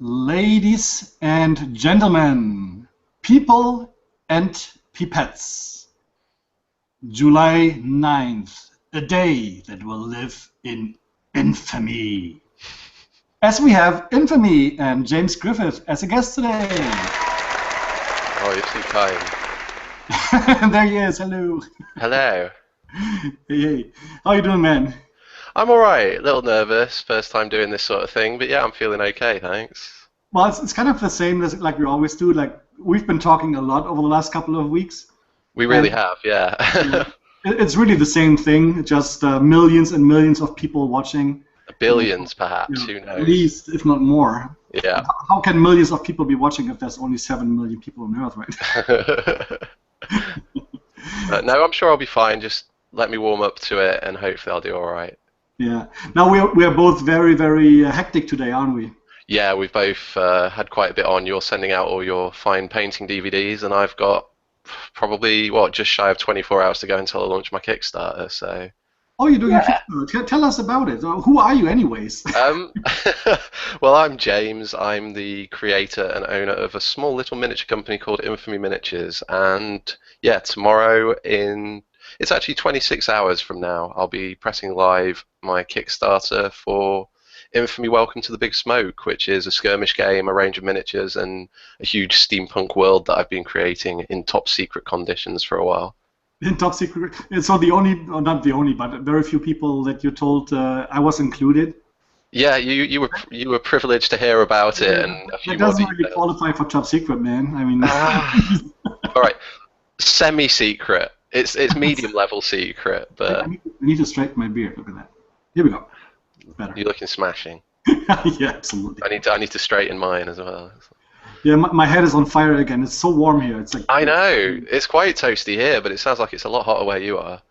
Ladies and gentlemen, people and pipettes, July 9th, a day that will live in infamy. As we have Infamy and James Griffith as a guest today. Oh, you're too kind. There he is, hello. Hello. Hey. How you doing, man? I'm alright, a little nervous, first time doing this sort of thing, but yeah, I'm feeling okay, thanks. Well, it's kind of the same as like we always do. Like we've been talking a lot over the last couple of weeks. We really And have, yeah. it's really the same thing, just millions and millions of people watching. Billions, perhaps, who knows? At least, if not more. Yeah. How can millions of people be watching if there's only 7 million people on Earth, right? No, I'm sure I'll be fine, just let me warm up to it and hopefully I'll do alright. Yeah. Now we're both very, very hectic today, aren't we? Yeah, we've both had quite a bit on. You're sending out all your fine painting DVDs, and I've got probably, just shy of 24 hours to go until I launch my Kickstarter, so... Oh, you're doing a Kickstarter. Tell us about it. Who are you anyways? Well, I'm James. I'm the creator and owner of a small little miniature company called INFAMY Miniatures, and yeah, tomorrow it's actually 26 hours from now, I'll be pressing live my Kickstarter for Infamy Welcome to the Big Smoke, which is a skirmish game, a range of miniatures, and a huge steampunk world that I've been creating in top secret conditions for a while. In top secret. So the only, or not the only, but very few people that you told I was included. Yeah, you were privileged to hear about it, and a few more doesn't details. really qualify for top secret, man. I mean. All right, semi-secret. It's medium level secret, but I need to straighten my beard. Look at that. Here we go. Better. You're looking smashing. Yeah, absolutely. I need to straighten mine as well. Yeah, my head is on fire again. It's so warm here. It's like. I know. It's quite toasty here, but it sounds like it's a lot hotter where you are.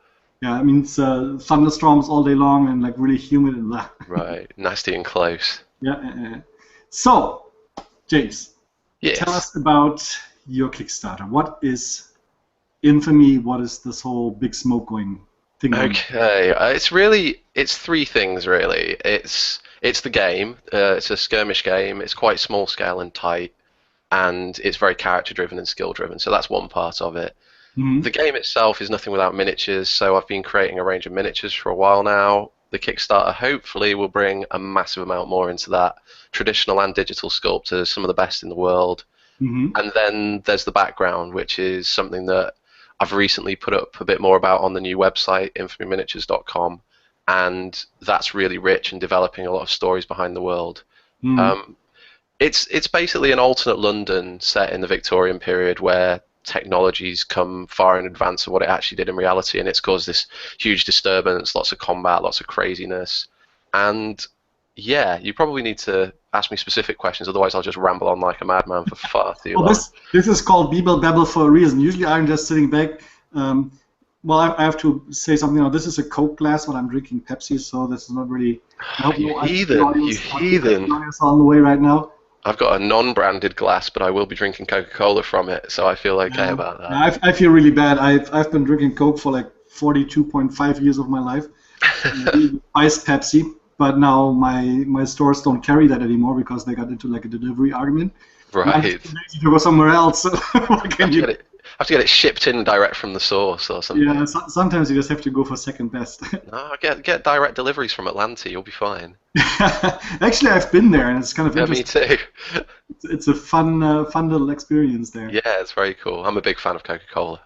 Yeah, I mean it's thunderstorms all day long and like really humid and that. Right, nasty and close. Yeah. So, James, yes. Tell us about your Kickstarter. What is Infamy? What is this whole big smoke going thing? Okay, it's three things really. It's the game. It's a skirmish game. It's quite small scale and tight, and it's very character driven and skill driven. So that's one part of it. Mm-hmm. The game itself is nothing without miniatures. So I've been creating a range of miniatures for a while now. The Kickstarter hopefully will bring a massive amount more into that. Traditional and digital sculptors, some of the best in the world. Mm-hmm. And then there's the background, which is something that I've recently put up a bit more about on the new website, infamyminiatures.com, and that's really rich and developing a lot of stories behind the world. Mm-hmm. It's basically an alternate London set in the Victorian period where technologies come far in advance of what it actually did in reality, and it's caused this huge disturbance, lots of combat, lots of craziness, and yeah, you probably need to ask me specific questions, otherwise I'll just ramble on like a madman for far too long. This is called BEEBLE BABBLE for a reason. Usually I'm just sitting back. Well, I have to say something now. This is a Coke glass, but I'm drinking Pepsi, so this is not really... You heathen. On the way right now. I've got a non-branded glass, but I will be drinking Coca-Cola from it, so I feel okay about that. I feel really bad. I've been drinking Coke for like 42.5 years of my life. Iced Pepsi. But now my stores don't carry that anymore because they got into like a delivery argument. Right. I have to go somewhere else. So what can you? Have to get it shipped in direct from the source or something. Yeah, sometimes you just have to go for second best. No, get direct deliveries from Atlanta. You'll be fine. Actually, I've been there, and it's kind of interesting. Me too. It's a fun little experience there. Yeah, it's very cool. I'm a big fan of Coca-Cola.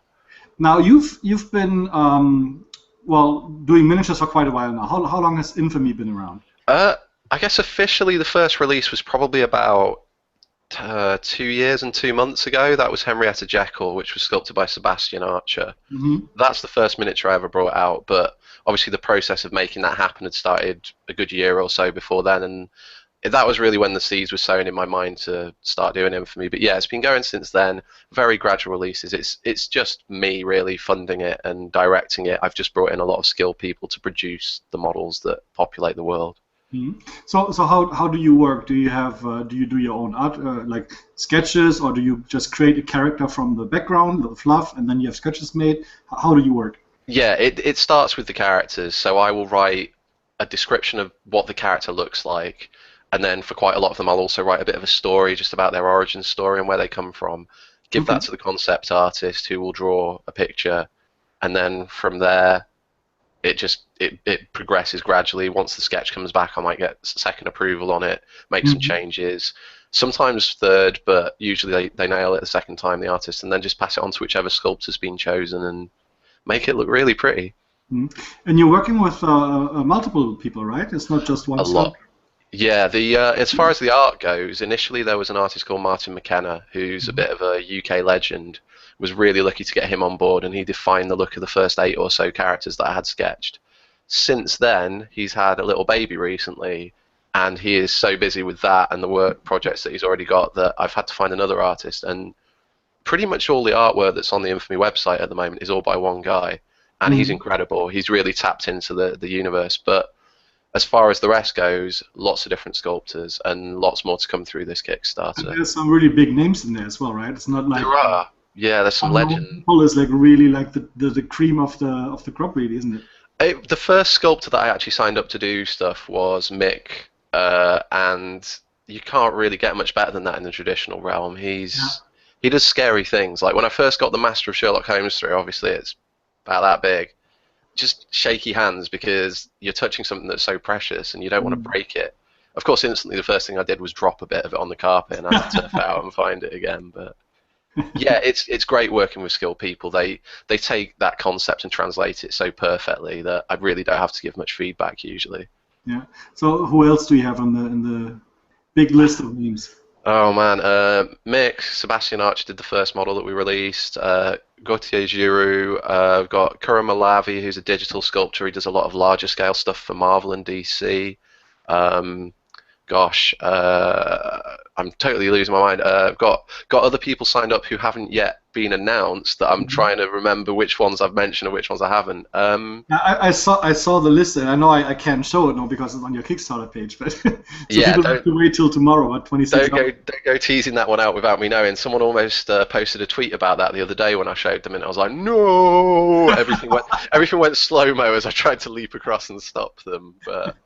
Now you've been doing miniatures for quite a while now. How long has Infamy been around? I guess officially the first release was probably about 2 years and 2 months ago. That was Henrietta Jekyll, which was sculpted by Sebastian Archer. Mm-hmm. That's the first miniature I ever brought out, but obviously the process of making that happen had started a good year or so before then, and that was really when the seeds were sown in my mind to start doing Infamy. But yeah, it's been going since then. Very gradual releases. It's just me really funding it and directing it. I've just brought in a lot of skilled people to produce the models that populate the world. Mm-hmm. So how do you work? Do you have do you do your own art like sketches, or do you just create a character from the background, the fluff, and then you have sketches made? How do you work? Yeah, it starts with the characters. So I will write a description of what the character looks like. and then for quite a lot of them, I'll also write a bit of a story just about their origin story and where they come from. Give Okay. that to the concept artist who will draw a picture, and then from there, it progresses gradually. Once the sketch comes back, I might get second approval on it, make some Mhm. changes, sometimes third, but usually they nail it the second time, the artist, and then just pass it on to whichever sculptor's been chosen and make it look really pretty. Mhm. And you're working with multiple people, right? It's not just one A lot. sculptor. Yeah, the as far as the art goes, initially there was an artist called Martin McKenna, who's a Mhm. bit of a UK legend. Was really lucky to get him on board, and he defined the look of the first 8 or so characters that I had sketched. Since then, he's had a little baby recently, and he is so busy with that and the work projects that he's already got that I've had to find another artist. And pretty much all the artwork that's on the Infamy website at the moment is all by one guy, and he's Mhm. incredible. He's really tapped into the universe, but as far as the rest goes, lots of different sculptors and lots more to come through this And Kickstarter. there's some really big names in there as well, right? It's not like There are, yeah, there's some unknown legend. people is like really like the cream of the crop, really, isn't it? The first sculptor that I actually signed up to do stuff was Mick, and you can't really get much better than that in the traditional realm. Yeah. He does scary things. Like when I first got the Master of Sherlock Holmes through, obviously it's about that big. Just shaky hands because you're touching something that's so precious and you don't want to Mm. break it. Of course, instantly the first thing I did was drop a bit of it on the carpet and I had to turf it out and find it again. But yeah, it's great working with skilled people. They take that concept and translate it so perfectly that I really don't have to give much feedback usually. Yeah. So who else do you have on the big list of names? Oh man, Mick, Sebastian Arch did the first model that we released. Gautier Giroux, I've got Kurama Malavi, who's a digital sculptor. He does a lot of larger scale stuff for Marvel and DC. Um, Gosh, I'm totally losing my mind. I've got other people signed up who haven't yet been announced that I'm Mhm. trying to remember which ones I've mentioned and which ones I haven't. Yeah, I saw the list, and I know I can't show it now because it's on your Kickstarter page, but so Yeah, people have to wait till tomorrow at 26 hours. don't go teasing that one out without me knowing. Someone almost posted a tweet about that the other day when I showed them, and I was like, no! Everything went slow mo as I tried to leap across and stop them. But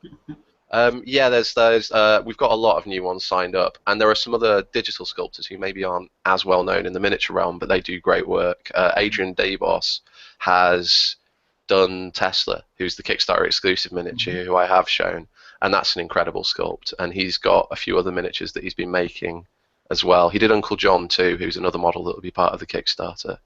yeah, there's those. We've got a lot of new ones signed up, and there are some other digital sculptors who maybe aren't as well known in the miniature realm, but they do great work. Adrian Dabos has done Tesla, who's the Kickstarter exclusive miniature, who I have shown, and that's an incredible sculpt. And he's got a few other miniatures that he's been making as well. He did Uncle John too, who's another model that will be part of the Kickstarter.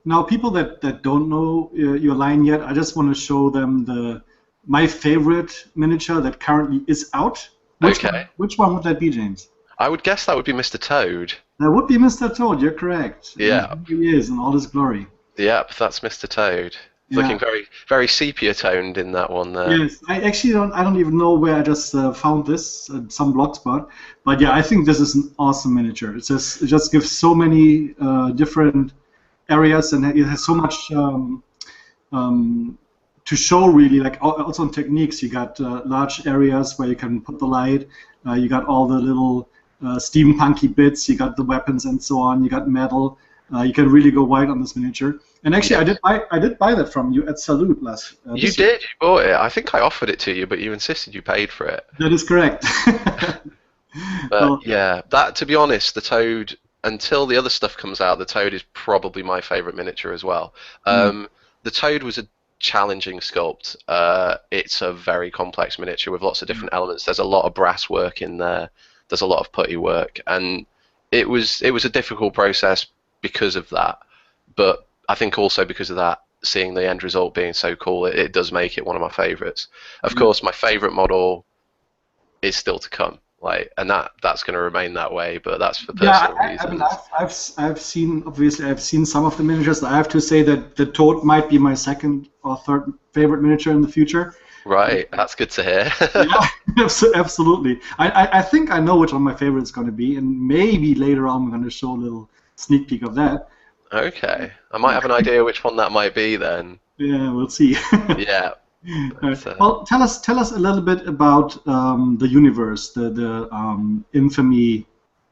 Now, people that don't know your line yet, I just want to show them my favorite miniature that currently is out. Okay, Which one would that be, James? I would guess that would be Mr. Toad. That would be Mr. Toad. You're correct. And Yeah, here he is in all his glory. yep, that's Mr. Toad. He's looking Yeah. very, very sepia toned in that one there. Yes. I actually don't. I don't even know where I just found this at some blog spot. But yeah, I think this is an awesome miniature. It just gives so many different areas, and it has so much um, to show, really. Like also on techniques, you got large areas where you can put the light. You got all the little steampunky bits. You got the weapons and so on. You got metal. You can really go wide on this miniature. And actually, Yeah. I did buy that from you at Salute last You this year. did, you bought it. I think I offered it to you, but you insisted you paid for it. That is correct. But Well, yeah, that to be honest, the Toad, until the other stuff comes out, the Toad is probably my favorite miniature as well. mm, The Toad was a challenging sculpt. It's a very complex miniature with lots of different elements. There's a lot of brass work in there. There's a lot of putty work, and it was a difficult process because of that. But I think also because of that, seeing the end result being so cool, it does make it one of my favorites. Of yeah. course, my favorite model is still to come, like, and that's going to remain that way. But that's for Yeah, personal I mean, reasons. I've seen, obviously I've seen some of the miniatures. I have to say that the Toad might be my second or third favorite miniature in the future. Right, that's good to hear. Yeah, absolutely. I think I know which one my favorite is going to be, and maybe later on I'm going to show a little sneak peek of that. Okay, I might have an idea which one that might be then. Yeah, we'll see. Yeah, Alright. but, Well, tell us a little bit about the universe, the infamy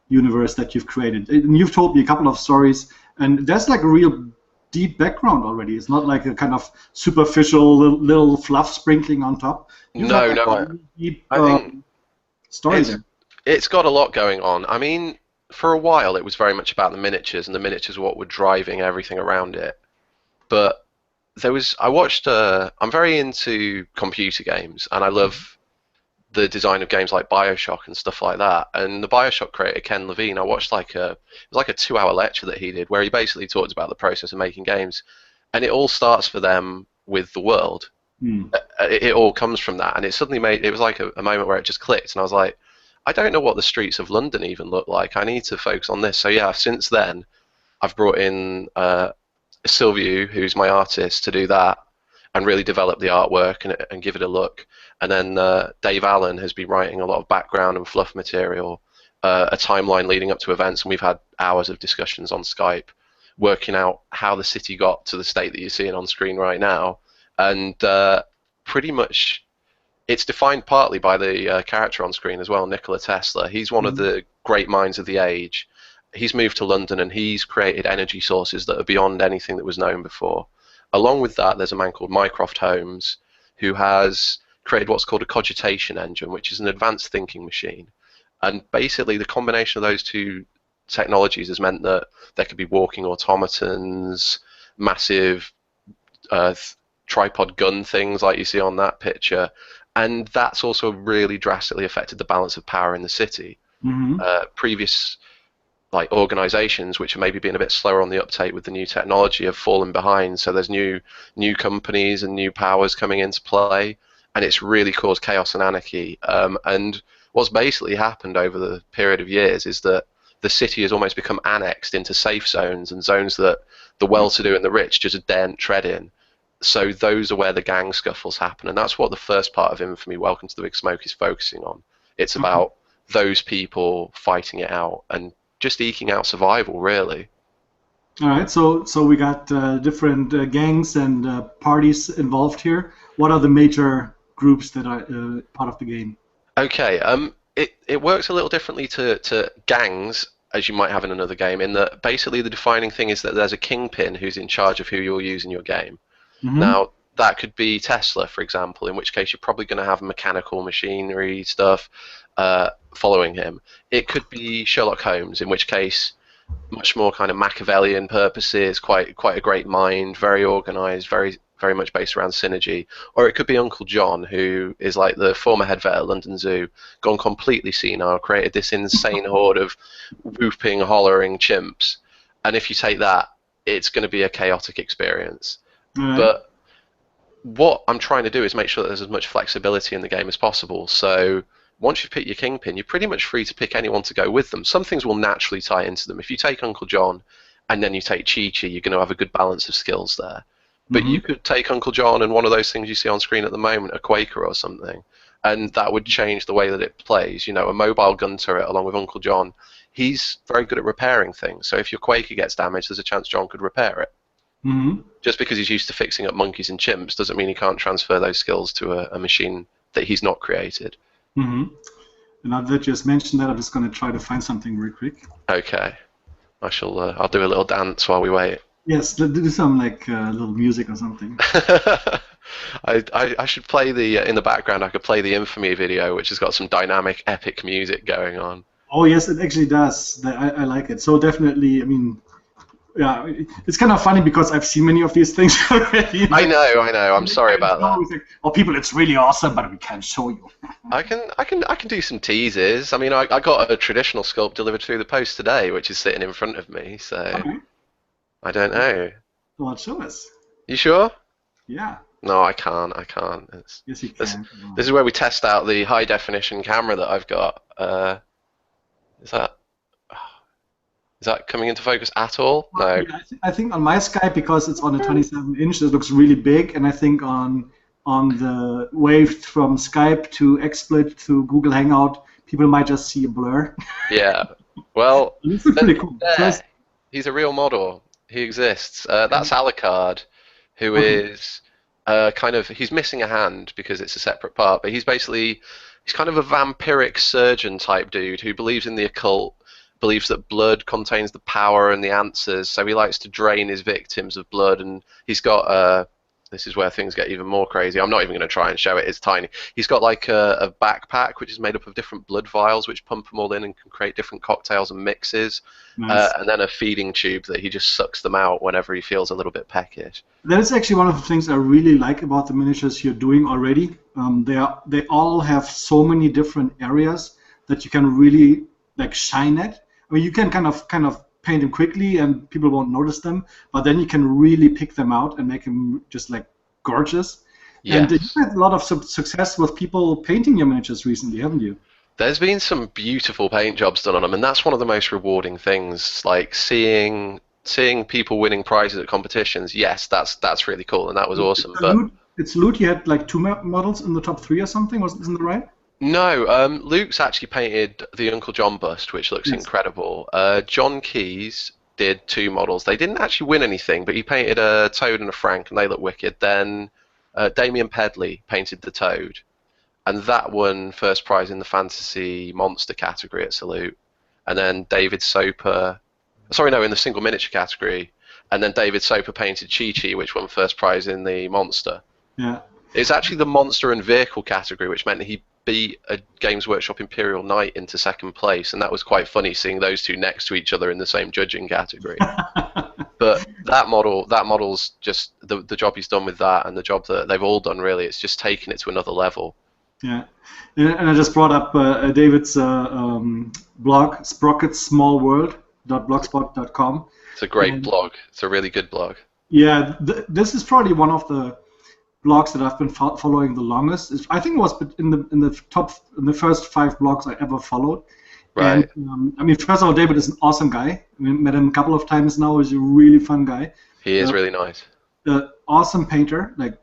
universe that you've created. And you've told me a couple of stories, and there's like a real deep background already. It's not like a kind of superficial little fluff sprinkling on top. You've had no, like no, a really deep I think story there. It's got a lot going on. I mean, for a while it was very much about the miniatures, and the miniatures were what were driving everything around it. But I watched, I'm very into computer games, and I love the design of games like BioShock and stuff like that. And the BioShock creator, Ken Levine, I watched it was like a 2-hour lecture that he did where he basically talked about the process of making games. And it all starts for them with the world. It all comes from that. And it was like a moment where it just clicked, and I was like, I don't know what the streets of London even look like. I need to focus on this. So yeah, since then, I've brought in Sylvia, who's my artist, to do that and really develop the artwork and give it a look. And then Dave Allen has been writing a lot of background and fluff material, a timeline leading up to events, and we've had hours of discussions on Skype, working out how the city got to the state that you're seeing on screen right now. And pretty much it's defined partly by the character on screen as well, Nikola Tesla. He's one of the great minds of the age. He's moved to London and he's created energy sources that are beyond anything that was known before. Along with that, there's a man called Mycroft Holmes who has created what's called a cogitation engine, which is an advanced thinking machine. And basically the combination of those two technologies has meant that there could be walking automatons, massive tripod gun things like you see on that picture. And that's also really drastically affected the balance of power in the city. Previous organizations which have maybe been a bit slower on the uptake with the new technology have fallen behind, so there's new companies and new powers coming into play, and it's really caused chaos and anarchy. And what's basically happened over the period of years is that the city has almost become annexed into safe zones and zones that the well-to-do and the rich just daren't tread in. So those are where the gang scuffles happen, and that's what the first part of Infamy, Welcome to the Big Smoke, is focusing on. It's about those people fighting it out and just eking out survival, really. All right, so we got different gangs and parties involved here. What are the major groups that are part of the game? Okay, it works a little differently to gangs, as you might have in another game, in that basically the defining thing is that there's a kingpin who's in charge of who you'll use in your game. Now, that could be Tesla, for example, in which case you're probably going to have mechanical machinery stuff following him. It could be Sherlock Holmes, in which case much more kind of Machiavellian purposes, quite a great mind, very organized, very much based around synergy. Or it could be Uncle John, who is like the former head vet at London Zoo, gone completely senile, created this insane horde of whooping, hollering chimps. And if you take that, it's going to be a chaotic experience. But what I'm trying to do is make sure that there's as much flexibility in the game as possible. So once you've picked your kingpin, you're pretty much free to pick anyone to go with them. Some things will naturally tie into them. If you take Uncle John and then you take Chi-Chi, you're going to have a good balance of skills there. But you could take Uncle John and one of those things you see on screen at the moment, a Quaker or something, and that would change the way that it plays. You know, a mobile gun turret along with Uncle John, he's very good at repairing things. So if your Quaker gets damaged, there's a chance John could repair it. Just because he's used to fixing up monkeys and chimps doesn't mean he can't transfer those skills to a machine that he's not created. And now that you just mentioned that, I'm just going to try to find something real quick. Okay. I'll do a little dance while we wait. Yes, do some little music or something. I should play in the background, I could play the Infamy video, which has got some dynamic, epic music going on. Oh, yes, it actually does. I like it. So definitely, I mean, yeah, it's kind of funny because I've seen many of these things already. I know. I'm sorry about that. Oh, people, it's really awesome, but we can't show you. I can do some teasers. I mean, I got a traditional sculpt delivered through the post today, which is sitting in front of me. So I don't know. Well, show us. You sure? Yeah. No, I can't. Yes, you can. This is where we test out the high definition camera that I've got. Is that coming into focus at all? No. Yeah, I think on my Skype, because it's on a 27-inch, it looks really big, and I think on the wave from Skype to XSplit to Google Hangout, people might just see a blur. Yeah. Well, this is pretty cool. He's a real model. He exists. That's Alucard, who is he's missing a hand because it's a separate part, but he's kind of a vampiric surgeon type dude who believes in the occult, believes that blood contains the power and the answers, so he likes to drain his victims of blood, and he's got This is where things get even more crazy. I'm not even going to try and show it. It's tiny. He's got like a backpack which is made up of different blood vials which pump them all in and can create different cocktails and mixes. Nice. And then a feeding tube that he just sucks them out whenever he feels a little bit peckish. That is actually one of the things I really like about the miniatures you're doing already. They all have so many different areas that you can really like shine at. I mean, you can kind of paint them quickly and people won't notice them, but then you can really pick them out and make them just like gorgeous. Yes. And you've had a lot of success with people painting your miniatures recently, haven't you? There's been some beautiful paint jobs done on them, and that's one of the most rewarding things. Like seeing people winning prizes at competitions. Yes, that's really cool, and that was awesome. It's Loot. You had like 2 models in the top 3 or something. Isn't that right? No, Luke's actually painted the Uncle John bust, which looks incredible. John Keyes did 2 models. They didn't actually win anything, but he painted a Toad and a Frank, and they look wicked. Then Damien Pedley painted the Toad, and that won first prize in the Fantasy Monster category at Salute. And then David Soper, in the single miniature category, and then David Soper painted Chi-Chi, which won first prize in the Monster. Yeah. It's actually the Monster and Vehicle category, which meant that he beat a Games Workshop Imperial Knight into second place, and that was quite funny seeing those two next to each other in the same judging category. But that model's just the job he's done with that, and the job that they've all done really. It's just taken it to another level. Yeah, and I just brought up David's blog, sprocketsmallworld.blogspot.com. It's a great blog. It's a really good blog. Yeah, this is probably one of the blogs that I've been following the longest. I think it was in the first 5 blogs I ever followed. Right. And, I mean, first of all, David is an awesome guy. We met him a couple of times now. He's a really fun guy. He is really nice. Awesome painter. Like,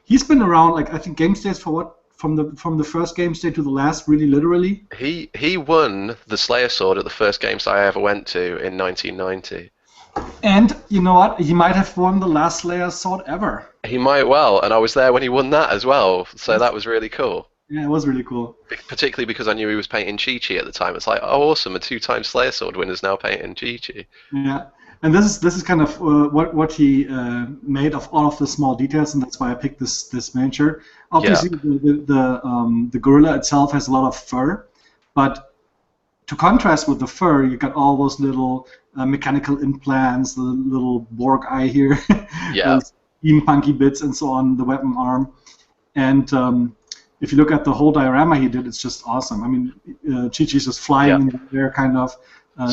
he's been around. Like, I think Games Days for what? From the first Games Day to the last, really literally. He won the Slayer Sword at the first Games Day I ever went to in 1990. And you know what? He might have won the last Slayer Sword ever. He might well, and I was there when he won that as well, so that was really cool. Yeah, it was really cool. Particularly because I knew he was painting Chi-Chi at the time. It's like, oh, awesome, a 2-time Slayer Sword winner's now painting Chi-Chi. Yeah, and this is kind of what he made of all of the small details, and that's why I picked this miniature. Obviously, the gorilla itself has a lot of fur, but to contrast with the fur, you got all those little mechanical implants, the little Borg eye here, steampunky bits, and so on, the weapon arm. And if you look at the whole diorama he did, it's just awesome. I mean, Chi-Chi's just flying in the air, kind of,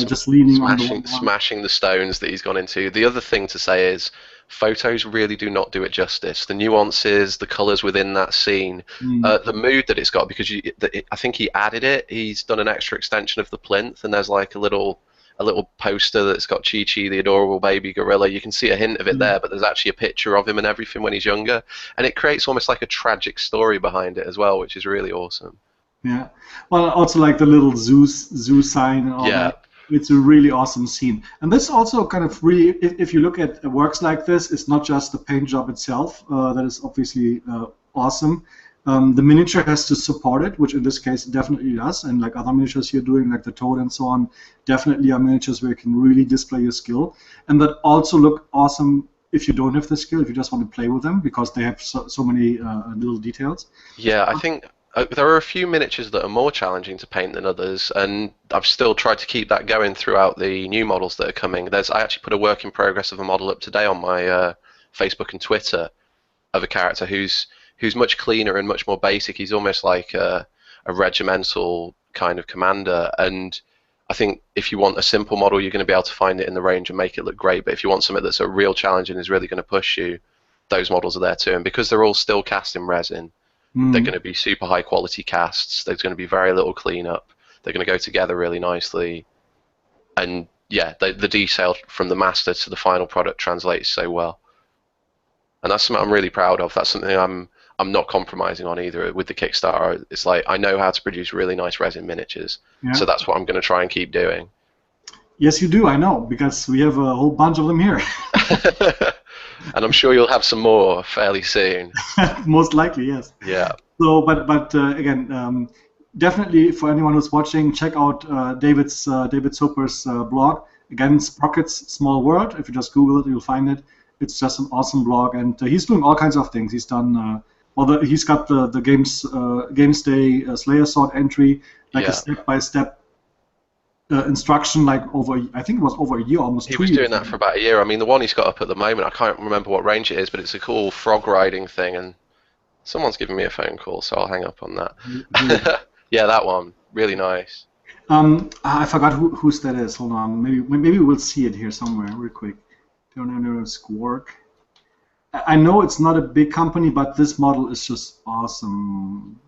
just leaning on the wall. Smashing the stones that he's gone into. The other thing to say is, photos really do not do it justice. The nuances, the colours within that scene, the mood that it's got, because I think he added it. He's done an extra extension of the plinth, and there's like a little poster that's got Chi-Chi, the adorable baby gorilla. You can see a hint of it there, but there's actually a picture of him and everything when he's younger, and it creates almost like a tragic story behind it as well, which is really awesome. Yeah. Well, also like the little zoo sign and all that. It's a really awesome scene. And this also kind of really, if you look at works like this, it's not just the paint job itself that is obviously awesome. The miniature has to support it, which in this case it definitely does. And like other miniatures you're doing, like the Toad and so on, definitely are miniatures where you can really display your skill. And that also look awesome if you don't have the skill, if you just want to play with them, because they have so many little details. Yeah, I think there are a few miniatures that are more challenging to paint than others, and I've still tried to keep that going throughout the new models that are coming. I actually put a work in progress of a model up today on my Facebook and Twitter of a character who's much cleaner and much more basic. He's almost like a regimental kind of commander, and I think if you want a simple model, you're going to be able to find it in the range and make it look great, but if you want something that's a real challenge and is really going to push you, those models are there too. And because they're all still cast in resin, they're going to be super high quality casts. There's going to be very little cleanup. They're going to go together really nicely. And yeah, the detail from the master to the final product translates so well. And that's something I'm really proud of. That's something I'm not compromising on either with the Kickstarter. It's like I know how to produce really nice resin miniatures. Yeah. So that's what I'm going to try and keep doing. Yes, you do, I know, because we have a whole bunch of them here. And I'm sure you'll have some more fairly soon. Most likely, yes. Yeah. So, but again, definitely for anyone who's watching, check out David Soper's blog. Again, Sprockets Small World. If you just Google it, you'll find it. it's just an awesome blog, and he's doing all kinds of things. He's done he's got the Games Day Slayer Sword entry, like a step-by-step instruction, like I think it was over a year, almost 2 years. He was doing that for about a year. I mean, the one he's got up at the moment, I can't remember what range it is, but it's a cool frog riding thing, and someone's giving me a phone call, so I'll hang up on that. Yeah, that one, really nice. I forgot whose that is. Hold on, maybe we'll see it here somewhere real quick. Squark. I know it's not a big company, but this model is just awesome.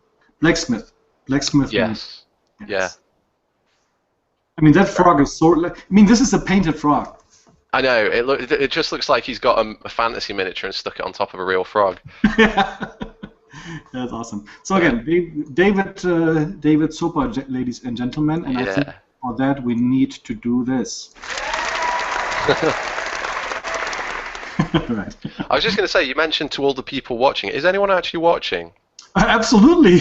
Blacksmith. Yes. Yeah. I mean, that frog is so. I mean, this is a painted frog. I know. It just looks like he's got a fantasy miniature and stuck it on top of a real frog. That's awesome. So again, David Soper, ladies and gentlemen, and I think for that we need to do this. Right. I was just going to say, you mentioned to all the people watching. Is anyone actually watching? Absolutely.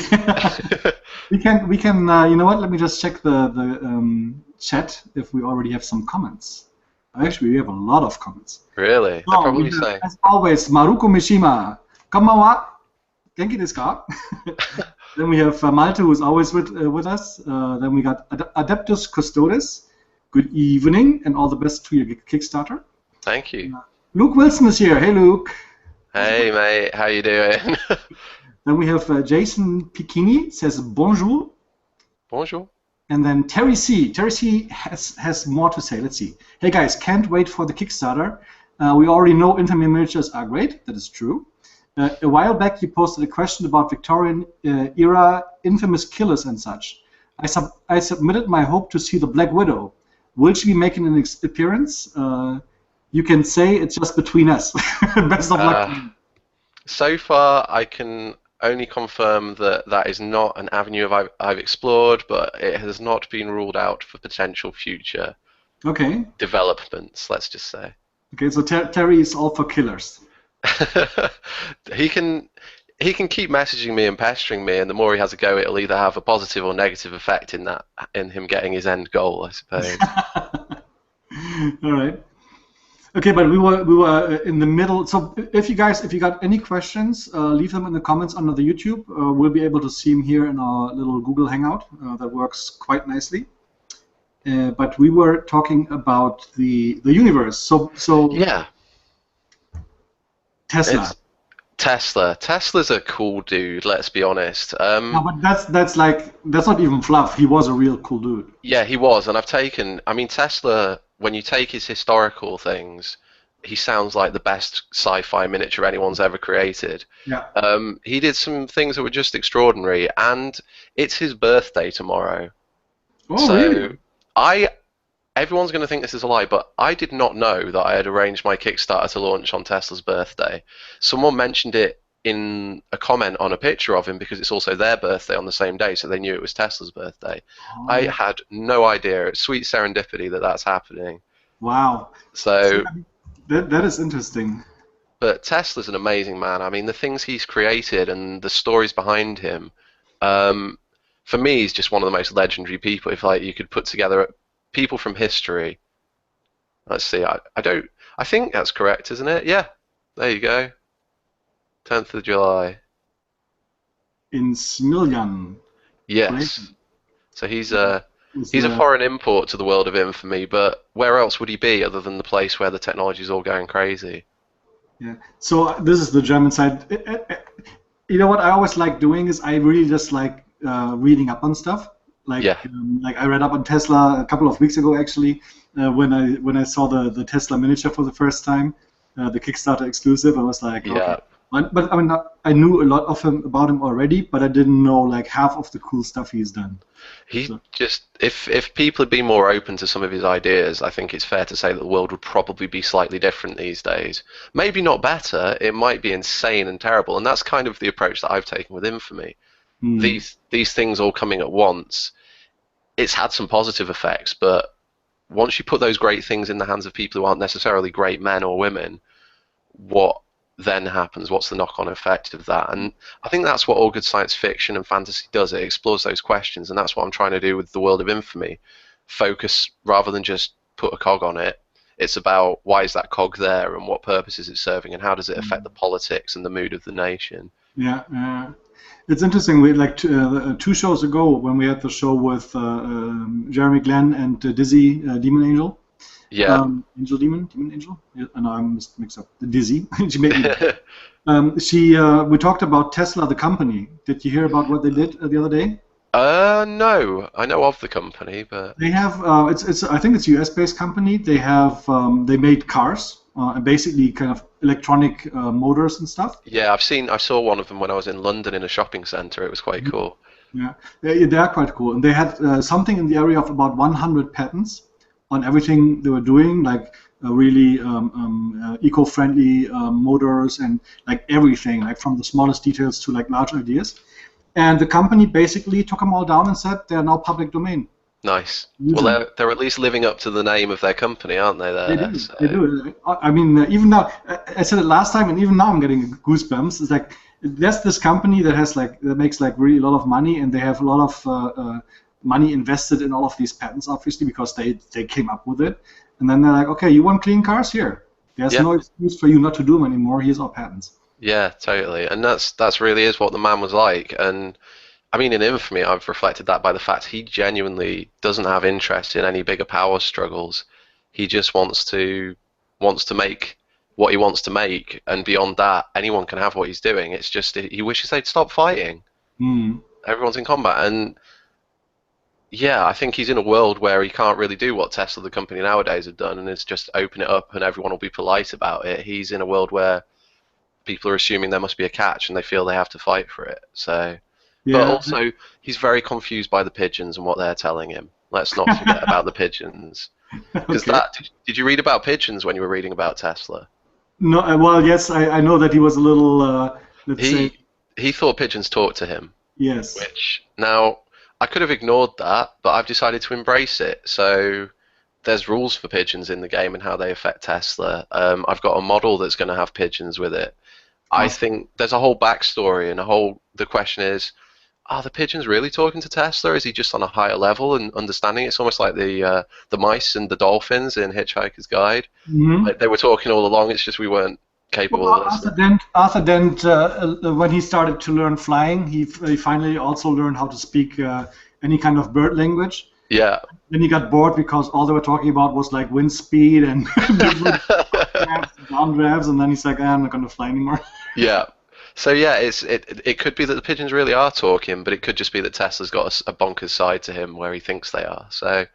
we can. You know what? Let me just check the chat if we already have some comments. Actually, we have a lot of comments. Really? They're probably saying. As always, Maruko Mishima. Konbanwa. Genki desu ka? Then we have Malte, who's always with us. Then we got Adeptus Custodes. Good evening, and all the best to your Kickstarter. Thank you. Luke Wilson is here. Hey, Luke. Hey, mate. How you doing? Then we have Jason Piccini says bonjour. Bonjour. And then Terry C. Terry C has more to say. Let's see. Hey guys, can't wait for the Kickstarter. We already know INFAMY miniatures are great. That is true. A while back, you posted a question about Victorian era infamous killers and such. I submitted my hope to see the Black Widow. Will she be making an appearance? You can say it's just between us. Best of luck. So far, I can only confirm that is not an avenue I've explored, but it has not been ruled out for potential future developments, let's just say. Okay, so Terry is all for killers. He can keep messaging me and pestering me, and the more he has a go, it'll either have a positive or negative effect in him getting his end goal, I suppose. All right. Okay, but we were in the middle. So if you got any questions, leave them in the comments under the YouTube. We'll be able to see them here in our little Google Hangout. That works quite nicely. But we were talking about the universe. So yeah. Tesla. Tesla's a cool dude. Let's be honest. No, but that's not even fluff. He was a real cool dude. Yeah, he was, and I mean, Tesla. When you take his historical things, he sounds like the best sci-fi miniature anyone's ever created. Yeah. He did some things that were just extraordinary, and it's his birthday tomorrow. Oh, so really? Everyone's going to think this is a lie, but I did not know that I had arranged my Kickstarter to launch on Tesla's birthday. Someone mentioned it in a comment on a picture of him because it's also their birthday on the same day, so they knew it was Tesla's birthday. Oh. I had no idea. It's sweet serendipity that that's happening. Wow. So that is interesting. But Tesla's an amazing man. I mean, the things he's created and the stories behind him, for me, he's just one of the most legendary people. If you could put together people from history. Let's see. I think that's correct, isn't it? Yeah. There you go. 10th of July. In Smiljan. Yes. So he's a foreign import to the world of infamy, but where else would he be other than the place where the technology is all going crazy? Yeah. So this is the German side. You know what I always like doing is I really just like reading up on stuff. Like I read up on Tesla a couple of weeks ago actually when I saw the Tesla miniature for the first time, the Kickstarter exclusive. I was like, okay. But I mean, I knew a lot about him already, but I didn't know like half of the cool stuff he's done. If people had been more open to some of his ideas, I think it's fair to say that the world would probably be slightly different these days. Maybe not better. It might be insane and terrible, and that's kind of the approach that I've taken with Infamy. These things all coming at once. It's had some positive effects, but once you put those great things in the hands of people who aren't necessarily great men or women, what then happens? What's the knock-on effect of that? And I think that's what all good science fiction and fantasy does. It explores those questions, and that's what I'm trying to do with the world of Infamy. Focus rather than just put a cog on it. It's about why is that cog there and what purpose is it serving and how does it affect the politics and the mood of the nation. Yeah, it's interesting. We like 2 shows ago when we had the show with Jeremy Glenn and Dizzy Demon Angel. Yeah. Angel Demon, Demon Angel. Yeah, no, I'm mixed up. The Dizzy. She made me. We talked about Tesla, the company. Did you hear about what they did the other day? No, I know of the company, but They have it's I think it's a US-based company. They have they made cars and basically kind of electronic motors and stuff. yeah, I saw one of them when I was in London in a shopping centre. It was quite cool. Yeah, they are quite cool, and they had something in the area of about 100 patents on everything they were doing, like really eco-friendly motors and like everything, like from the smallest details to like large ideas. And the company basically took them all down and said they're now public domain. Nice. Use Well, them. they're at least living up to the name of their company, aren't they? They There. do. So. They do. I mean, even now, I said it last time, and even now I'm getting goosebumps. It's like there's this company that makes like really a lot of money, and they have a lot of money invested in all of these patents, obviously, because they came up with it. And then they're like, okay, you want clean cars? Here. There's Yeah. no excuse for you not to do them anymore. Here's our patents. Yeah, totally. And that's really is what the man was like. And I mean, in Infamy, I've reflected that by the fact he genuinely doesn't have interest in any bigger power struggles. He just wants to make what he wants to make, and beyond that, anyone can have what he's doing. It's just he wishes they'd stop fighting. Mm. Everyone's in combat, and yeah, I think he's in a world where he can't really do what Tesla, the company nowadays, have done, and it's just open it up and everyone will be polite about it. He's in a world where people are assuming there must be a catch and they feel they have to fight for it. So, but Yeah. also he's very confused by the pigeons and what they're telling him. Let's not forget about the pigeons, because Okay. did you read about pigeons when you were reading about Tesla? No. Well, yes, I know that he was a little. Let's say He thought pigeons talked to him, yes. which now I could have ignored that, but I've decided to embrace it. So there's rules for pigeons in the game and how they affect Tesla. I've got a model that's going to have pigeons with it. I Awesome. think there's a whole backstory and the question is, are the pigeons really talking to Tesla? Is he just on a higher level and understanding? It's almost like the mice and the dolphins in Hitchhiker's Guide. Hmm. Like they were talking all along. It's just we weren't capable Well, of listening. Arthur Dent, when he started to learn flying, he finally also learned how to speak any kind of bird language. Yeah. Then he got bored because all they were talking about was like wind speed and different updrafts and downdrafts, and then he's like, I'm not going to fly anymore. Yeah. So yeah, it could be that the pigeons really are talking, but it could just be that Tesla's got a bonkers side to him where he thinks they are. So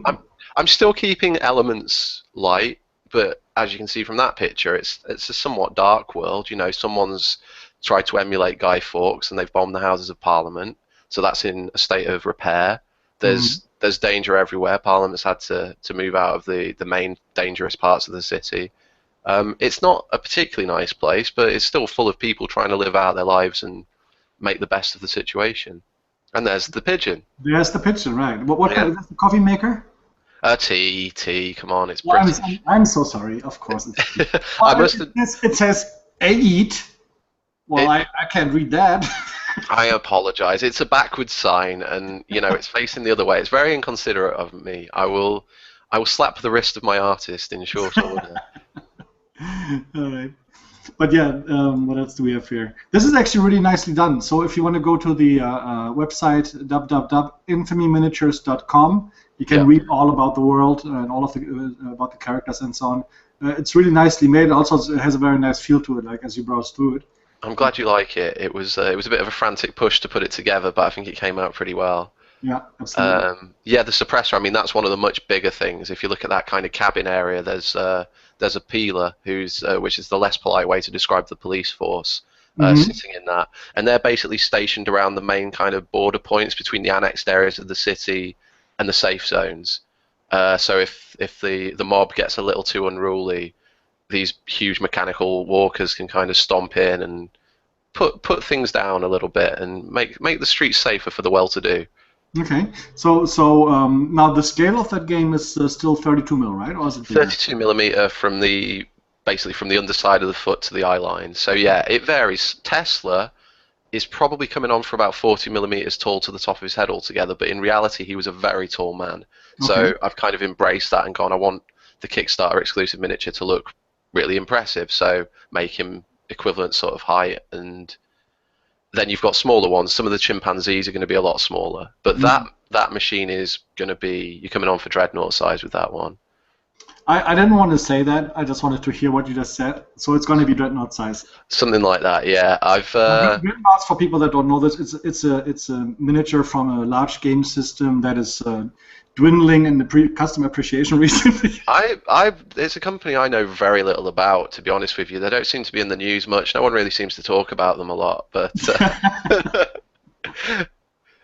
I'm I'm still keeping elements light, but as you can see from that picture, it's a somewhat dark world. You know, someone's tried to emulate Guy Fawkes and they've bombed the Houses of Parliament, so that's in a state of repair. There's danger everywhere. Parliament's had to move out of the main dangerous parts of the city. It's not a particularly nice place, but it's still full of people trying to live out their lives and make the best of the situation. And there's the pigeon. There's the picture, right? What Yeah. kind of, is the coffee maker? Tea, come on, it's Well, British. I'm so sorry. Of course, it's I well, must have, it says "a eat." Well, It- I can't read that. I apologize. It's a backwards sign, and you know it's facing the other way. It's very inconsiderate of me. I will slap the wrist of my artist in short order. All right. But yeah, what else do we have here? This is actually really nicely done. So if you want to go to the website www.infamyminiatures.com, you can Yeah. read all about the world and all of the about the characters and so on. It's really nicely made. Also, it has a very nice feel to it, like as you browse through it. I'm glad you like it. It was a bit of a frantic push to put it together, but I think it came out pretty well. Yeah, absolutely. Yeah, the suppressor. I mean, that's one of the much bigger things. If you look at that kind of cabin area, there's a peeler which is the less polite way to describe the police force, Mhm. sitting in that, and they're basically stationed around the main kind of border points between the annexed areas of the city and the safe zones. So if the mob gets a little too unruly, these huge mechanical walkers can kind of stomp in and put things down a little bit and make the streets safer for the well-to-do. Okay. So now the scale of that game is still 32 mil, right? Or is it bigger? 32 millimeter from basically from the underside of the foot to the eye line. So yeah, it varies. Tesla is probably coming on for about 40 millimeters tall to the top of his head altogether, but in reality he was a very tall man. So Okay. I've kind of embraced that and gone, I want the Kickstarter exclusive miniature to look really impressive. So make him equivalent sort of height, and then you've got smaller ones. Some of the chimpanzees are going to be a lot smaller, but that machine is going to be, you're coming on for Dreadnought size with that one. I didn't want to say that. I just wanted to hear what you just said. So it's going to be Dreadnought size. Something like that, yeah. Dreadnoughts, for people that don't know this, it's a miniature from a large game system that is dwindling in the customer appreciation recently. It's a company I know very little about, to be honest with you. They don't seem to be in the news much. No one really seems to talk about them a lot, but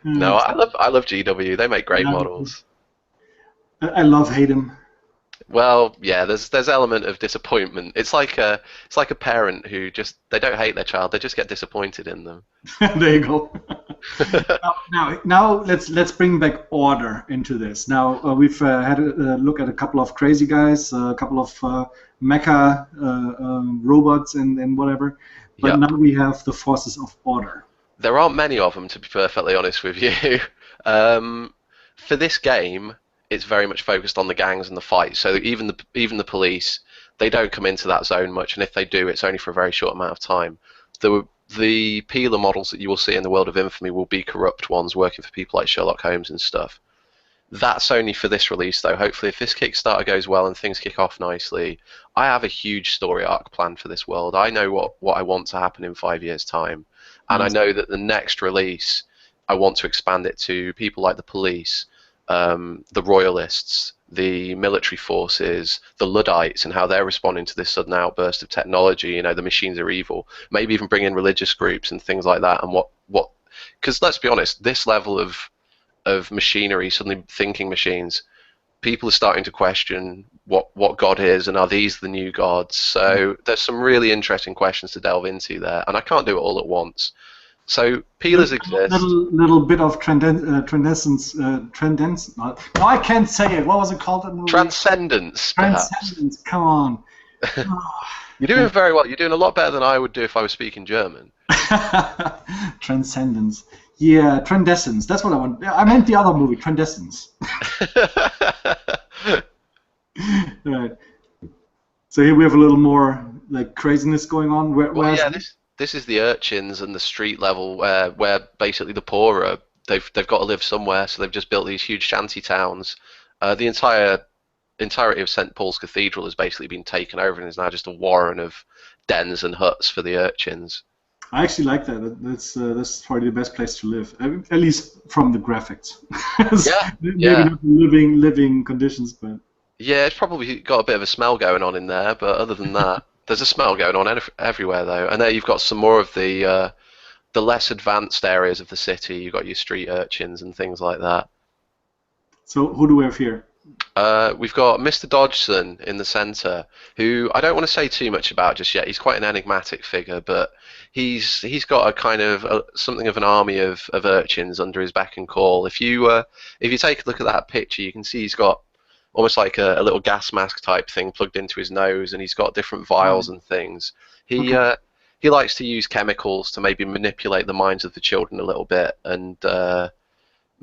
no, I love GW. They make great models. I love hate him. Well, yeah, there's element of disappointment. It's like a parent who they don't hate their child, they just get disappointed in them. There you go. Now let's bring back order into this. Now we've had a look at a couple of crazy guys, a couple of mecha robots and whatever, but now we have the forces of order. There aren't many of them, to be perfectly honest with you. For this game, it's very much focused on the gangs and the fights. So even the police, they don't come into that zone much, and if they do, it's only for a very short amount of time. The peeler models that you will see in the world of Infamy will be corrupt ones working for people like Sherlock Holmes and stuff. That's only for this release, though. Hopefully, if this Kickstarter goes well and things kick off nicely, I have a huge story arc planned for this world. I know what I want to happen in 5 years' time, and I know that the next release, I want to expand it to people like the police, the royalists, the military forces, the Luddites, and how they're responding to this sudden outburst of technology. You know, the machines are evil. Maybe even bring in religious groups and things like that. And because let's be honest, this level of machinery, suddenly thinking machines, people are starting to question what God is, and are these the new gods? So there's some really interesting questions to delve into there, and I can't do it all at once. So peelers exist. Little bit of transcendence. No, I can't say it. What was it called? Transcendence. Transcendence. Come on. You're doing very well. You're doing a lot better than I would do if I was speaking German. Transcendence. Yeah, Transcendence. That's what I want. I meant the other movie, Transcendence. Right. So here we have a little more like craziness going on. This is the urchins and the street level where basically the poor are. They've got to live somewhere, so they've just built these huge shanty towns. The entirety of St. Paul's Cathedral has basically been taken over and is now just a warren of dens and huts for the urchins. I actually like that. That's probably the best place to live, at least from the graphics. Maybe not living conditions, but yeah, it's probably got a bit of a smell going on in there. But other than that, there's a smell going on everywhere though. And there you've got some more of the less advanced areas of the city. You've got your street urchins and things like that. So who do we have here? We've got Mr. Dodgson in the centre, who I don't want to say too much about just yet. He's quite an enigmatic figure, but he's got a kind of something of an army of urchins under his beck and call. If you take a look at that picture, you can see he's got almost like a little gas mask type thing plugged into his nose, and he's got different vials and things. He likes to use chemicals to maybe manipulate the minds of the children a little bit, and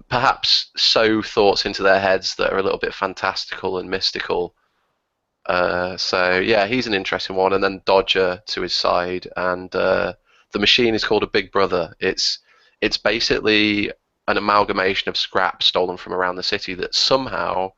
perhaps sow thoughts into their heads that are a little bit fantastical and mystical. So yeah, he's an interesting one. And then Dodger to his side, and the machine is called a Big Brother. It's basically an amalgamation of scrap stolen from around the city that somehow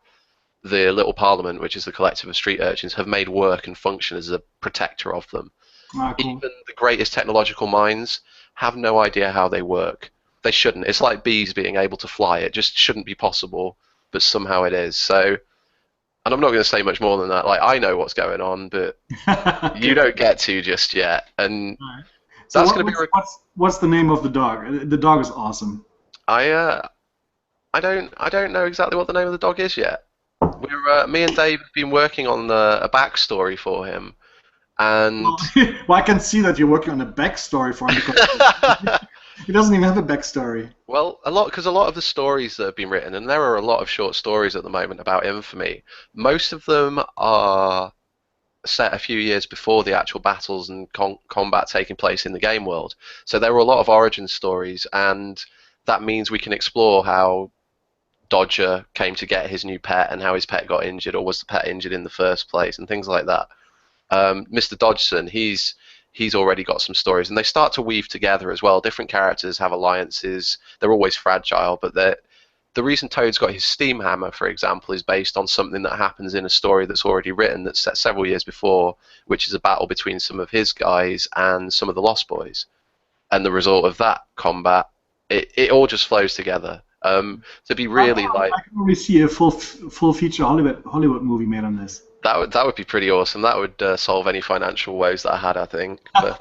the Little Parliament, which is the collective of street urchins, have made work and function as a protector of them. Cool. Even the greatest technological minds have no idea how they work. They shouldn't. It's like bees being able to fly. It just shouldn't be possible, but somehow it is. So, and I'm not going to say much more than that. Like, I know what's going on, but you don't get to just yet. And right. So that's going to be. What's the name of the dog? The dog is awesome. I don't know exactly what the name of the dog is yet. Me and Dave have been working on a backstory for him, and well, I can see that you're working on a backstory for him because he doesn't even have a backstory. Well, because a lot of the stories that have been written, and there are a lot of short stories at the moment about Infamy, most of them are set a few years before the actual battles and combat taking place in the game world. So there are a lot of origin stories, and that means we can explore how Dodger came to get his new pet and how his pet got injured, or was the pet injured in the first place, and things like that. Mr. Dodgson, he's already got some stories, and they start to weave together as well. Different characters have alliances. They're always fragile, but the reason Toad's got his steam hammer, for example, is based on something that happens in a story that's already written, that's set several years before, which is a battle between some of his guys and some of the Lost Boys. And the result of that combat, it all just flows together. To be really like, I can really see a full feature Hollywood movie made on this. that would be pretty awesome. That would solve any financial woes that I had, I think. But